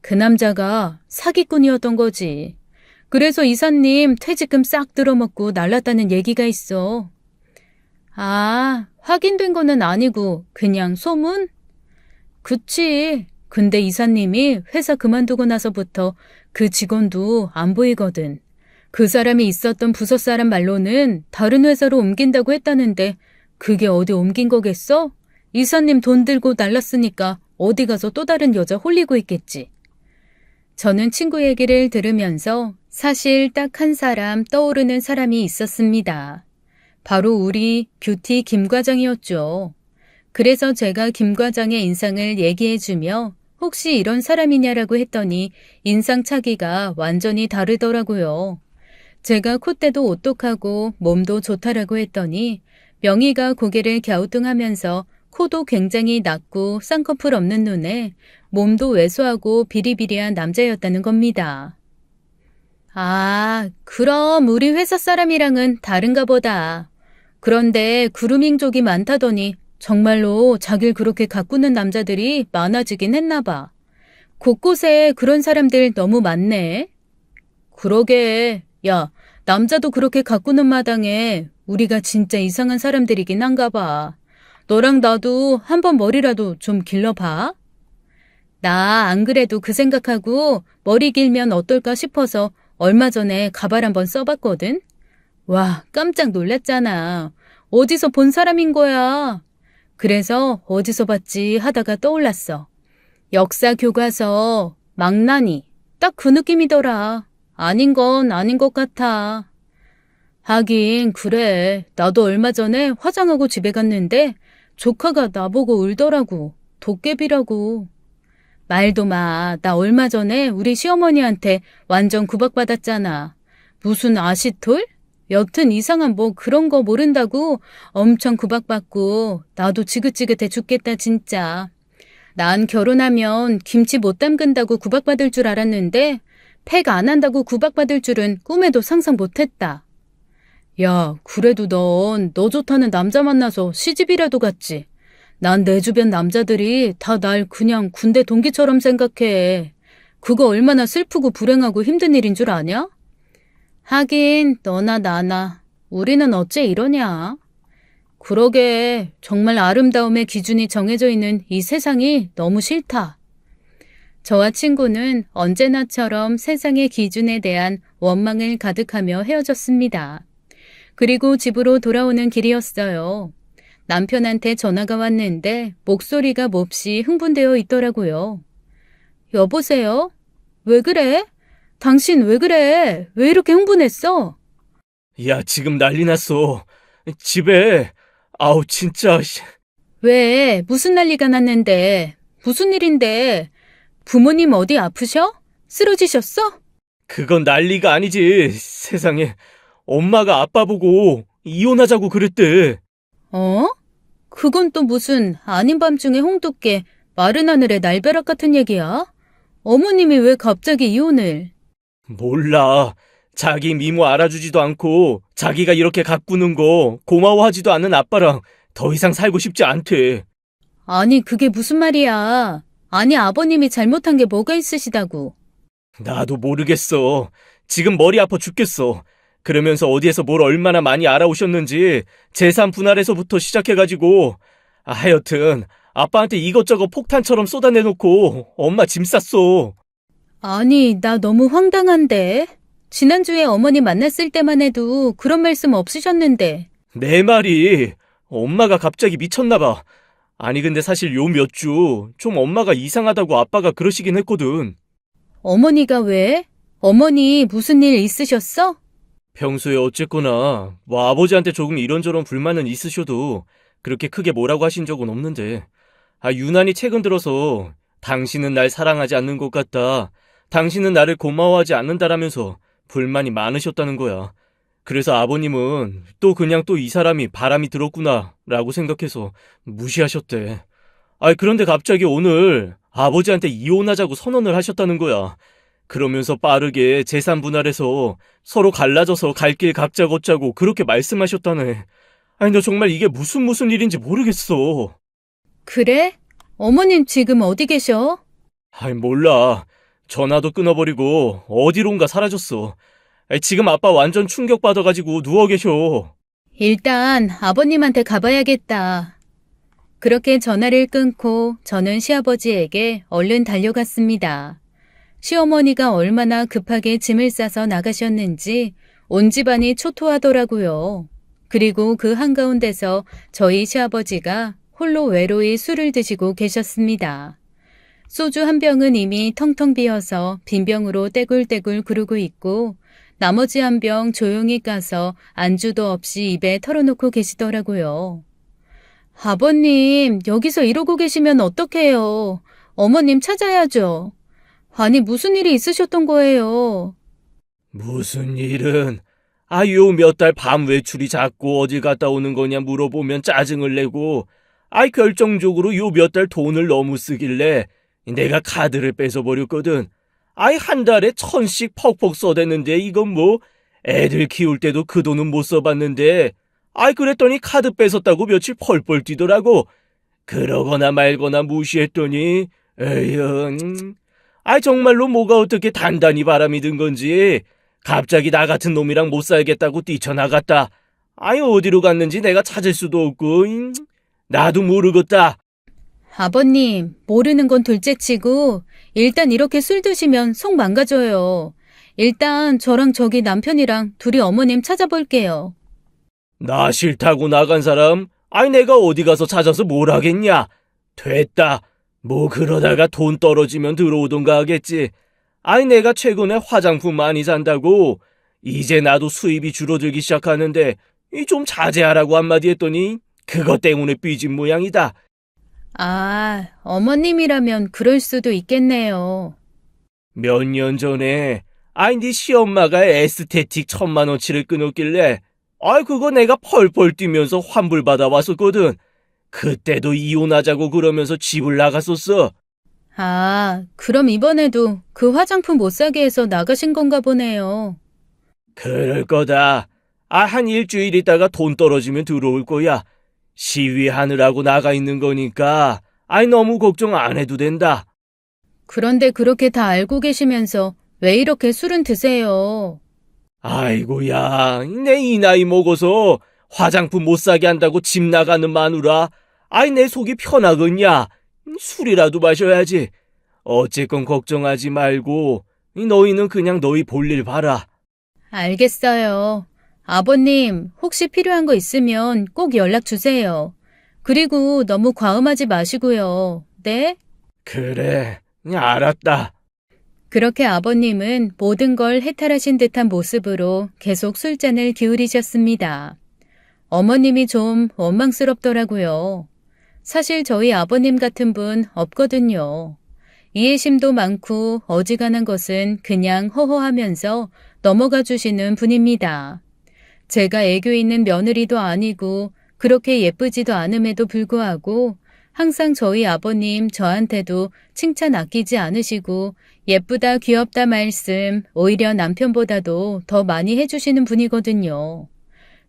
그 남자가 사기꾼이었던 거지. 그래서 이사님 퇴직금 싹 들어먹고 날랐다는 얘기가 있어. 아, 확인된 거는 아니고 그냥 소문? 그치. 근데 이사님이 회사 그만두고 나서부터 그 직원도 안 보이거든. 그 사람이 있었던 부서 사람 말로는 다른 회사로 옮긴다고 했다는데 그게 어디 옮긴 거겠어? 이사님 돈 들고 날랐으니까 어디 가서 또 다른 여자 홀리고 있겠지. 저는 친구 얘기를 들으면서 사실 딱 한 사람 떠오르는 사람이 있었습니다. 바로 우리 뷰티 김 과장이었죠. 그래서 제가 김 과장의 인상을 얘기해주며 혹시 이런 사람이냐라고 했더니 인상 차기가 완전히 다르더라고요. 제가 콧대도 오똑하고 몸도 좋다라고 했더니 명희가 고개를 갸우뚱하면서 코도 굉장히 낮고 쌍꺼풀 없는 눈에 몸도 왜소하고 비리비리한 남자였다는 겁니다. 아, 그럼 우리 회사 사람이랑은 다른가 보다. 그런데 그루밍족이 많다더니 정말로 자길 그렇게 가꾸는 남자들이 많아지긴 했나 봐. 곳곳에 그런 사람들 너무 많네. 그러게. 야, 남자도 그렇게 가꾸는 마당에 우리가 진짜 이상한 사람들이긴 한가 봐. 너랑 나도 한번 머리라도 좀 길러봐. 나 안 그래도 그 생각하고 머리 길면 어떨까 싶어서 얼마 전에 가발 한번 써봤거든. 와, 깜짝 놀랐잖아. 어디서 본 사람인 거야. 그래서 어디서 봤지 하다가 떠올랐어. 역사 교과서 망나니. 딱 그 느낌이더라. 아닌 건 아닌 것 같아. 하긴 그래. 나도 얼마 전에 화장하고 집에 갔는데 조카가 나보고 울더라고. 도깨비라고. 말도 마. 나 얼마 전에 우리 시어머니한테 완전 구박받았잖아. 무슨 아시톨? 여튼 이상한 뭐 그런 거 모른다고 엄청 구박받고 나도 지긋지긋해 죽겠다 진짜. 난 결혼하면 김치 못 담근다고 구박받을 줄 알았는데 팩 안 한다고 구박받을 줄은 꿈에도 상상 못했다. 야, 그래도 넌 너 좋다는 남자 만나서 시집이라도 갔지. 난 내 주변 남자들이 다 날 그냥 군대 동기처럼 생각해. 그거 얼마나 슬프고 불행하고 힘든 일인 줄 아냐? 하긴 너나 나나 우리는 어째 이러냐. 그러게 정말 아름다움의 기준이 정해져 있는 이 세상이 너무 싫다. 저와 친구는 언제나처럼 세상의 기준에 대한 원망을 가득하며 헤어졌습니다. 그리고 집으로 돌아오는 길이었어요. 남편한테 전화가 왔는데 목소리가 몹시 흥분되어 있더라고요. 여보세요? 왜 그래? 당신 왜 그래? 왜 이렇게 흥분했어? 야, 지금 난리 났어. 집에, 아우, 진짜, 씨. 왜? 무슨 난리가 났는데? 무슨 일인데? 부모님 어디 아프셔? 쓰러지셨어? 그건 난리가 아니지. 세상에. 엄마가 아빠 보고 이혼하자고 그랬대. 어? 그건 또 무슨 아닌 밤중에 홍두깨 마른 하늘에 날벼락 같은 얘기야? 어머님이 왜 갑자기 이혼을? 몰라. 자기 미모 알아주지도 않고 자기가 이렇게 가꾸는 거 고마워하지도 않는 아빠랑 더 이상 살고 싶지 않대. 아니 그게 무슨 말이야. 아니 아버님이 잘못한 게 뭐가 있으시다고. 나도 모르겠어. 지금 머리 아파 죽겠어. 그러면서 어디에서 뭘 얼마나 많이 알아오셨는지 재산 분할에서부터 시작해가지고 하여튼 아빠한테 이것저것 폭탄처럼 쏟아내놓고 엄마 짐 쌌어. 아니 나 너무 황당한데. 지난주에 어머니 만났을 때만 해도 그런 말씀 없으셨는데. 내 말이 엄마가 갑자기 미쳤나 봐. 아니 근데 사실 요 몇 주 좀 엄마가 이상하다고 아빠가 그러시긴 했거든. 어머니가 왜? 어머니 무슨 일 있으셨어? 평소에 어쨌거나 뭐 아버지한테 조금 이런저런 불만은 있으셔도 그렇게 크게 뭐라고 하신 적은 없는데 유난히 최근 들어서 당신은 날 사랑하지 않는 것 같다. 당신은 나를 고마워하지 않는다라면서 불만이 많으셨다는 거야. 그래서 아버님은 또 그냥 또 이 사람이 바람이 들었구나 라고 생각해서 무시하셨대. 그런데 갑자기 오늘 아버지한테 이혼하자고 선언을 하셨다는 거야. 그러면서 빠르게 재산 분할해서 서로 갈라져서 갈 길 각자 걷자고 그렇게 말씀하셨다네. 너 정말 이게 무슨 일인지 모르겠어. 그래? 어머님 지금 어디 계셔? 몰라. 전화도 끊어버리고 어디론가 사라졌어. 지금 아빠 완전 충격받아가지고 누워 계셔. 일단 아버님한테 가봐야겠다. 그렇게 전화를 끊고 저는 시아버지에게 얼른 달려갔습니다. 시어머니가 얼마나 급하게 짐을 싸서 나가셨는지 온 집안이 초토하더라고요. 그리고 그 한가운데서 저희 시아버지가 홀로 외로이 술을 드시고 계셨습니다. 소주 한 병은 이미 텅텅 비어서 빈 병으로 떼굴떼굴 구르고 있고 나머지 한 병 조용히 까서 안주도 없이 입에 털어놓고 계시더라고요. 아버님, 여기서 이러고 계시면 어떡해요. 어머님 찾아야죠. 아니, 무슨 일이 있으셨던 거예요? 무슨 일은? 요 몇 달 밤 외출이 자꾸 어딜 갔다 오는 거냐 물어보면 짜증을 내고, 결정적으로 요 몇 달 돈을 너무 쓰길래 내가 카드를 뺏어버렸거든. 한 달에 1,000씩 퍽퍽 써댔는데 이건 뭐 애들 키울 때도 그 돈은 못 써봤는데, 그랬더니 카드 뺏었다고 며칠 펄펄 뛰더라고. 그러거나 말거나 무시했더니 에휴, 정말로 뭐가 어떻게 단단히 바람이 든 건지 갑자기 나 같은 놈이랑 못 살겠다고 뛰쳐나갔다. 어디로 갔는지 내가 찾을 수도 없고 나도 모르겠다. 아버님, 모르는 건 둘째치고 일단 이렇게 술 드시면 속 망가져요. 일단 저랑 저기 남편이랑 둘이 어머님 찾아볼게요. 나 싫다고 나간 사람? 내가 어디 가서 찾아서 뭘 하겠냐? 됐다. 뭐 그러다가 돈 떨어지면 들어오던가 하겠지. 내가 최근에 화장품 많이 산다고 이제 나도 수입이 줄어들기 시작하는데 좀 자제하라고 한마디 했더니 그것 때문에 삐진 모양이다. 아, 어머님이라면 그럴 수도 있겠네요. 몇 년 전에 네 시엄마가 에스테틱 1,000만 원치를 끊었길래 그거 내가 펄펄 뛰면서 환불받아 왔었거든. 그때도 이혼하자고 그러면서 집을 나갔었어. 아, 그럼 이번에도 그 화장품 못 사게 해서 나가신 건가 보네요. 그럴 거다. 한 일주일 있다가 돈 떨어지면 들어올 거야. 시위하느라고 나가 있는 거니까 너무 걱정 안 해도 된다. 그런데 그렇게 다 알고 계시면서 왜 이렇게 술은 드세요? 아이고야, 내 이 나이 먹어서 화장품 못 사게 한다고 집 나가는 마누라. 내 속이 편하겠냐? 술이라도 마셔야지. 어쨌건 걱정하지 말고 너희는 그냥 너희 볼일 봐라. 알겠어요. 아버님, 혹시 필요한 거 있으면 꼭 연락 주세요. 그리고 너무 과음하지 마시고요. 네? 그래, 알았다. 그렇게 아버님은 모든 걸 해탈하신 듯한 모습으로 계속 술잔을 기울이셨습니다. 어머님이 좀 원망스럽더라고요. 사실 저희 아버님 같은 분 없거든요. 이해심도 많고 어지간한 것은 그냥 허허하면서 넘어가 주시는 분입니다. 제가 애교 있는 며느리도 아니고 그렇게 예쁘지도 않음에도 불구하고 항상 저희 아버님 저한테도 칭찬 아끼지 않으시고 예쁘다 귀엽다 말씀 오히려 남편보다도 더 많이 해주시는 분이거든요.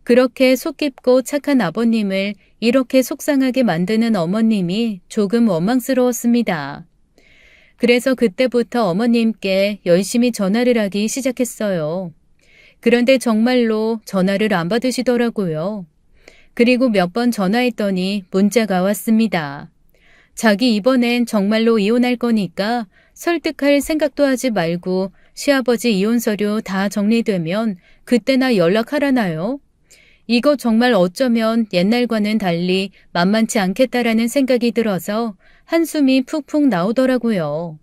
그렇게 속 깊고 착한 아버님을 이렇게 속상하게 만드는 어머님이 조금 원망스러웠습니다. 그래서 그때부터 어머님께 열심히 전화를 하기 시작했어요. 그런데 정말로 전화를 안 받으시더라고요. 그리고 몇 번 전화했더니 문자가 왔습니다. 자기 이번엔 정말로 이혼할 거니까 설득할 생각도 하지 말고 시아버지 이혼 서류 다 정리되면 그때나 연락하라나요? 이거 정말 어쩌면 옛날과는 달리 만만치 않겠다라는 생각이 들어서 한숨이 푹푹 나오더라고요.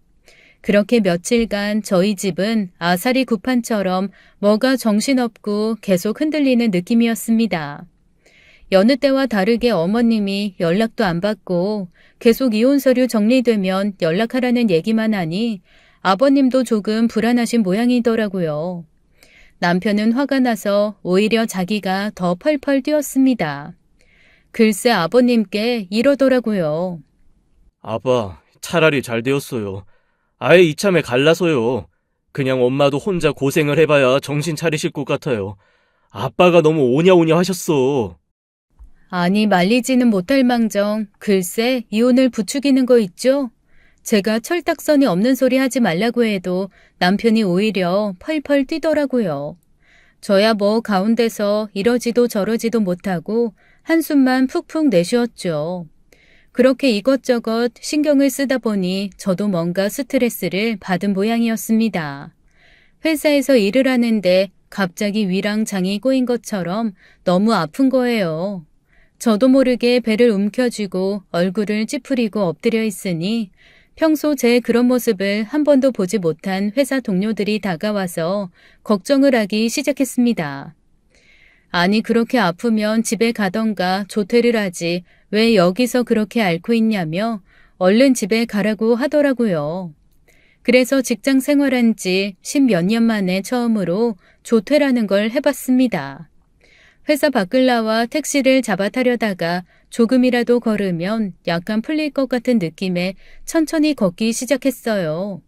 그렇게 며칠간 저희 집은 아사리 구판처럼 뭐가 정신없고 계속 흔들리는 느낌이었습니다. 여느 때와 다르게 어머님이 연락도 안 받고 계속 이혼 서류 정리되면 연락하라는 얘기만 하니 아버님도 조금 불안하신 모양이더라고요. 남편은 화가 나서 오히려 자기가 더 펄펄 뛰었습니다. 글쎄 아버님께 이러더라고요. 아빠, 차라리 잘 되었어요. 아예 이참에 갈라서요. 그냥 엄마도 혼자 고생을 해봐야 정신 차리실 것 같아요. 아빠가 너무 오냐오냐 하셨어. 아니 말리지는 못할 망정 글쎄 이혼을 부추기는 거 있죠? 제가 철딱선이 없는 소리 하지 말라고 해도 남편이 오히려 펄펄 뛰더라고요. 저야 뭐 가운데서 이러지도 저러지도 못하고 한숨만 푹푹 내쉬었죠. 그렇게 이것저것 신경을 쓰다 보니 저도 뭔가 스트레스를 받은 모양이었습니다. 회사에서 일을 하는데 갑자기 위랑 장이 꼬인 것처럼 너무 아픈 거예요. 저도 모르게 배를 움켜쥐고 얼굴을 찌푸리고 엎드려 있으니 평소 제 그런 모습을 한 번도 보지 못한 회사 동료들이 다가와서 걱정을 하기 시작했습니다. 아니 그렇게 아프면 집에 가던가 조퇴를 하지 왜 여기서 그렇게 앓고 있냐며 얼른 집에 가라고 하더라고요. 그래서 직장 생활한 지 10몇 년 만에 처음으로 조퇴라는 걸 해봤습니다. 회사 밖을 나와 택시를 잡아 타려다가 조금이라도 걸으면 약간 풀릴 것 같은 느낌에 천천히 걷기 시작했어요.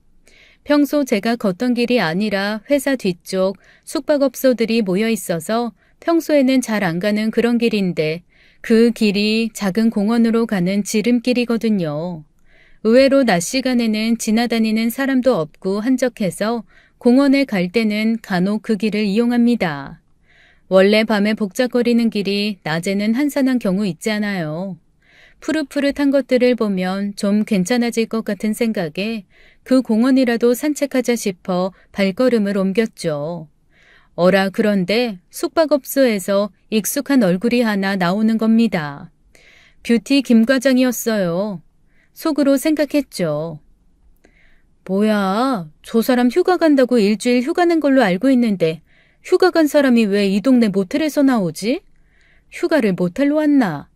평소 제가 걷던 길이 아니라 회사 뒤쪽 숙박업소들이 모여 있어서 평소에는 잘 안 가는 그런 길인데 그 길이 작은 공원으로 가는 지름길이거든요. 의외로 낮 시간에는 지나다니는 사람도 없고 한적해서 공원에 갈 때는 간혹 그 길을 이용합니다. 원래 밤에 복잡거리는 길이 낮에는 한산한 경우 있잖아요. 푸릇푸릇한 것들을 보면 좀 괜찮아질 것 같은 생각에 그 공원이라도 산책하자 싶어 발걸음을 옮겼죠. 어라 그런데 숙박업소에서 익숙한 얼굴이 하나 나오는 겁니다. 뷰티 김 과장이었어요. 속으로 생각했죠. 뭐야, 저 사람 휴가 간다고 일주일 휴가 낸 걸로 알고 있는데 휴가 간 사람이 왜 이 동네 모텔에서 나오지? 휴가를 모텔로 왔나?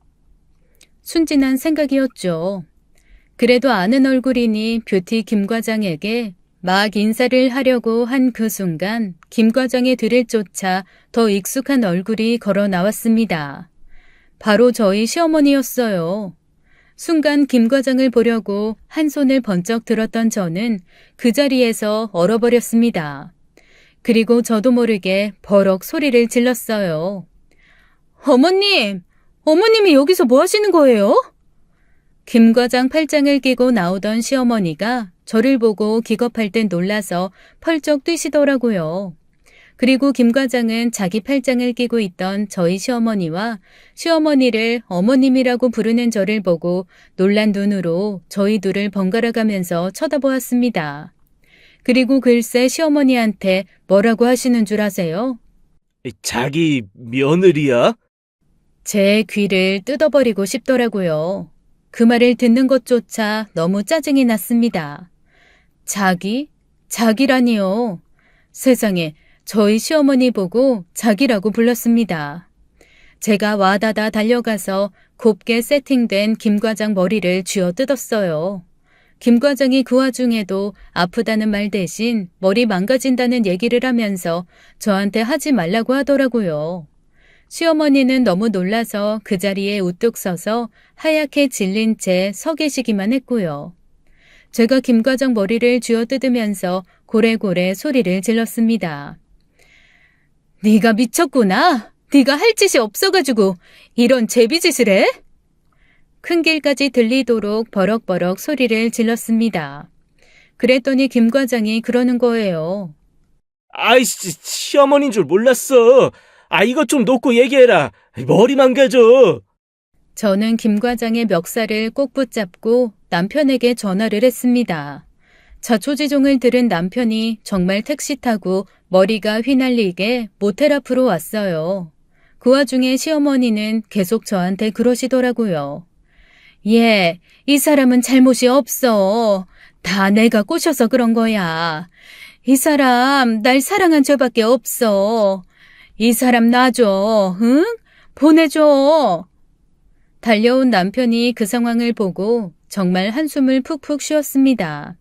순진한 생각이었죠. 그래도 아는 얼굴이니 뷰티 김 과장에게 막 인사를 하려고 한 그 순간 김 과장의 뒤를 쫓아 더 익숙한 얼굴이 걸어 나왔습니다. 바로 저희 시어머니였어요. 순간 김 과장을 보려고 한 손을 번쩍 들었던 저는 그 자리에서 얼어버렸습니다. 그리고 저도 모르게 버럭 소리를 질렀어요. 어머님! 어머님이 여기서 뭐 하시는 거예요? 김 과장 팔짱을 끼고 나오던 시어머니가 저를 보고 기겁할 땐 놀라서 펄쩍 뛰시더라고요. 그리고 김 과장은 자기 팔짱을 끼고 있던 저희 시어머니와 시어머니를 어머님이라고 부르는 저를 보고 놀란 눈으로 저희 둘을 번갈아 가면서 쳐다보았습니다. 그리고 글쎄 시어머니한테 뭐라고 하시는 줄 아세요? 자기 며느리야? 제 귀를 뜯어버리고 싶더라고요. 그 말을 듣는 것조차 너무 짜증이 났습니다. 자기? 자기라니요. 세상에 저희 시어머니 보고 자기라고 불렀습니다. 제가 와다다 달려가서 곱게 세팅된 김 과장 머리를 쥐어 뜯었어요. 김 과장이 그 와중에도 아프다는 말 대신 머리 망가진다는 얘기를 하면서 저한테 하지 말라고 하더라고요. 시어머니는 너무 놀라서 그 자리에 우뚝 서서 하얗게 질린 채 서 계시기만 했고요. 제가 김 과장 머리를 쥐어뜯으면서 고래고래 소리를 질렀습니다. 네가 미쳤구나. 네가 할 짓이 없어가지고 이런 제비짓을 해? 큰 길까지 들리도록 버럭버럭 소리를 질렀습니다. 그랬더니 김 과장이 그러는 거예요. 아이씨, 시어머니인 줄 몰랐어. 이것 좀 놓고 얘기해라. 머리 망가져. 저는 김 과장의 멱살을 꼭 붙잡고 남편에게 전화를 했습니다. 자초지종을 들은 남편이 정말 택시 타고 머리가 휘날리게 모텔 앞으로 왔어요. 그 와중에 시어머니는 계속 저한테 그러시더라고요. 예, 이 사람은 잘못이 없어. 다 내가 꼬셔서 그런 거야. 이 사람 날 사랑한 죄밖에 없어. 이 사람 놔줘, 응? 보내줘. 달려온 남편이 그 상황을 보고 정말 한숨을 푹푹 쉬었습니다.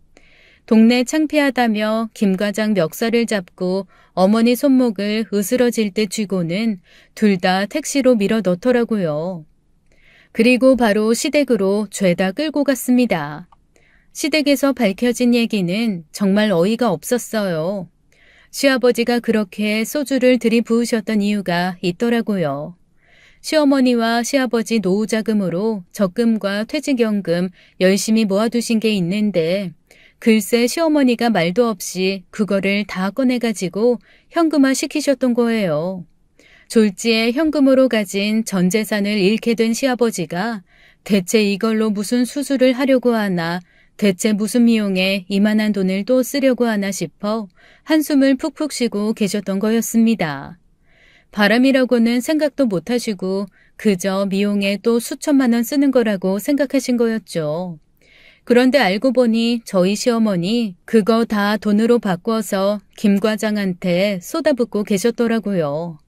동네 창피하다며 김 과장 멱살을 잡고 어머니 손목을 으스러질 듯 쥐고는 둘 다 택시로 밀어 넣더라고요. 그리고 바로 시댁으로 죄다 끌고 갔습니다. 시댁에서 밝혀진 얘기는 정말 어이가 없었어요. 시아버지가 그렇게 소주를 들이부으셨던 이유가 있더라고요. 시어머니와 시아버지 노후자금으로 적금과 퇴직연금 열심히 모아두신 게 있는데 글쎄 시어머니가 말도 없이 그거를 다 꺼내가지고 현금화 시키셨던 거예요. 졸지에 현금으로 가진 전 재산을 잃게 된 시아버지가 대체 이걸로 무슨 수술을 하려고 하나 대체 무슨 미용에 이만한 돈을 또 쓰려고 하나 싶어 한숨을 푹푹 쉬고 계셨던 거였습니다. 바람이라고는 생각도 못 하시고 그저 미용에 또 수천만 원 쓰는 거라고 생각하신 거였죠. 그런데 알고 보니 저희 시어머니 그거 다 돈으로 바꿔서 김 과장한테 쏟아붓고 계셨더라고요.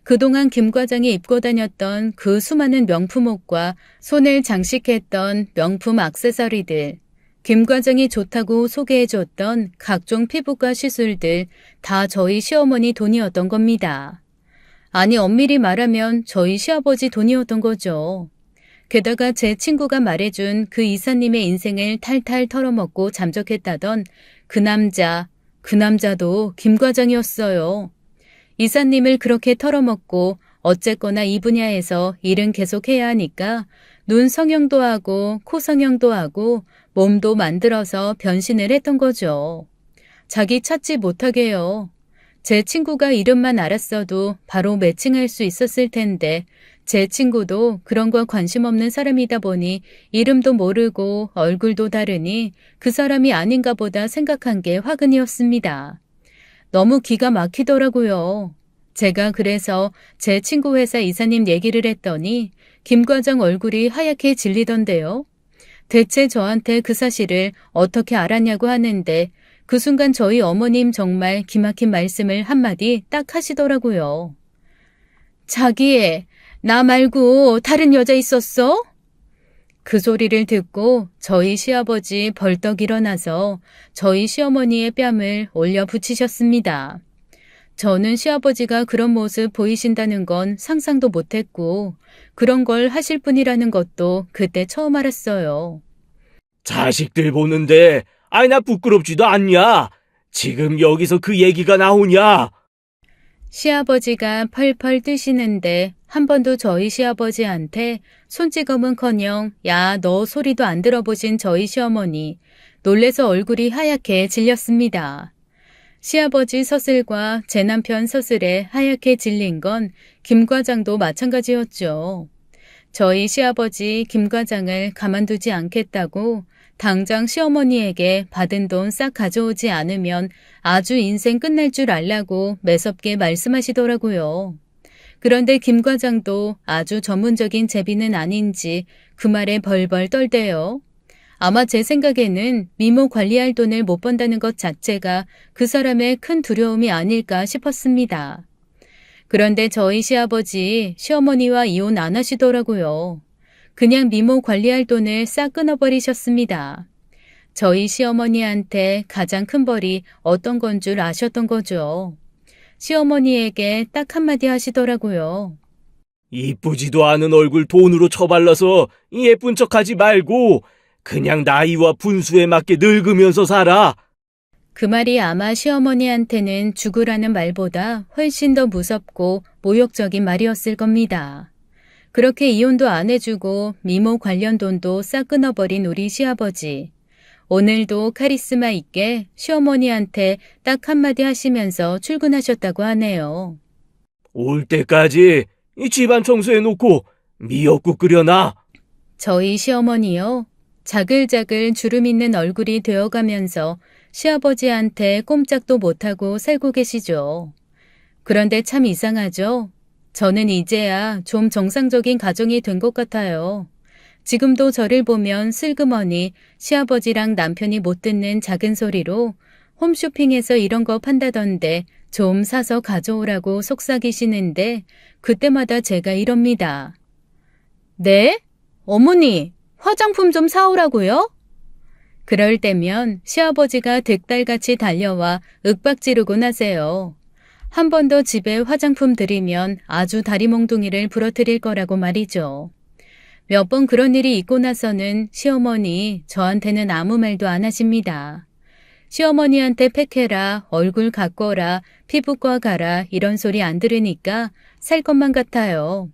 그동안 김 과장이 입고 다녔던 그 수많은 명품 옷과 손을 장식했던 명품 액세서리들, 김 과장이 좋다고 소개해줬던 각종 피부과 시술들 다 저희 시어머니 돈이었던 겁니다. 아니 엄밀히 말하면 저희 시아버지 돈이었던 거죠. 게다가 제 친구가 말해준 그 이사님의 인생을 탈탈 털어먹고 잠적했다던 그 남자도 김 과장이었어요. 이사님을 그렇게 털어먹고 어쨌거나 이 분야에서 일은 계속해야 하니까 눈 성형도 하고 코 성형도 하고 몸도 만들어서 변신을 했던 거죠. 자기 찾지 못하게요. 제 친구가 이름만 알았어도 바로 매칭할 수 있었을 텐데 제 친구도 그런 거 관심 없는 사람이다 보니 이름도 모르고 얼굴도 다르니 그 사람이 아닌가 보다 생각한 게 화근이었습니다. 너무 기가 막히더라고요. 제가 그래서 제 친구 회사 이사님 얘기를 했더니 김 과장 얼굴이 하얗게 질리던데요. 대체 저한테 그 사실을 어떻게 알았냐고 하는데 그 순간 저희 어머님 정말 기막힌 말씀을 한마디 딱 하시더라고요. 자기, 나 말고 다른 여자 있었어? 그 소리를 듣고 저희 시아버지 벌떡 일어나서 저희 시어머니의 뺨을 올려 붙이셨습니다. 저는 시아버지가 그런 모습 보이신다는 건 상상도 못했고 그런 걸 하실 분이라는 것도 그때 처음 알았어요. 자식들 보는데 아이 나 부끄럽지도 않냐? 지금 여기서 그 얘기가 나오냐? 시아버지가 펄펄 뜨시는데 한 번도 저희 시아버지한테 손찌검은커녕 야, 너 소리도 안 들어보신 저희 시어머니 놀래서 얼굴이 하얗게 질렸습니다. 시아버지 서슬과 제 남편 서슬에 하얗게 질린 건 김 과장도 마찬가지였죠. 저희 시아버지 김 과장을 가만두지 않겠다고 당장 시어머니에게 받은 돈 싹 가져오지 않으면 아주 인생 끝날 줄 알라고 매섭게 말씀하시더라고요. 그런데 김 과장도 아주 전문적인 제비는 아닌지 그 말에 벌벌 떨대요. 아마 제 생각에는 미모 관리할 돈을 못 번다는 것 자체가 그 사람의 큰 두려움이 아닐까 싶었습니다. 그런데 저희 시아버지, 시어머니와 이혼 안 하시더라고요. 그냥 미모 관리할 돈을 싹 끊어버리셨습니다. 저희 시어머니한테 가장 큰 벌이 어떤 건 줄 아셨던 거죠. 시어머니에게 딱 한마디 하시더라고요. 이쁘지도 않은 얼굴 돈으로 처발라서 예쁜 척하지 말고 그냥 나이와 분수에 맞게 늙으면서 살아. 그 말이 아마 시어머니한테는 죽으라는 말보다 훨씬 더 무섭고 모욕적인 말이었을 겁니다. 그렇게 이혼도 안 해주고 미모 관련 돈도 싹 끊어버린 우리 시아버지. 오늘도 카리스마 있게 시어머니한테 딱 한마디 하시면서 출근하셨다고 하네요. 올 때까지 이 집안 청소해놓고 미역국 끓여놔. 저희 시어머니요. 자글자글 주름 있는 얼굴이 되어가면서 시아버지한테 꼼짝도 못하고 살고 계시죠. 그런데 참 이상하죠? 저는 이제야 좀 정상적인 가정이 된 것 같아요. 지금도 저를 보면 슬그머니 시아버지랑 남편이 못 듣는 작은 소리로 홈쇼핑에서 이런 거 판다던데 좀 사서 가져오라고 속삭이시는데 그때마다 제가 이럽니다. 네? 어머니, 화장품 좀 사오라고요? 그럴 때면 시아버지가 득달같이 달려와 윽박지르곤 하세요. 한 번 더 집에 화장품 들이면 아주 다리몽둥이를 부러뜨릴 거라고 말이죠. 몇 번 그런 일이 있고 나서는 시어머니 저한테는 아무 말도 안 하십니다. 시어머니한테 팩해라, 얼굴 가꿔라, 피부과 가라 이런 소리 안 들으니까 살 것만 같아요.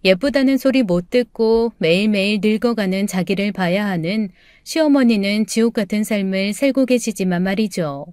예쁘다는 소리 못 듣고 매일매일 늙어가는 자기를 봐야 하는 시어머니는 지옥 같은 삶을 살고 계시지만 말이죠.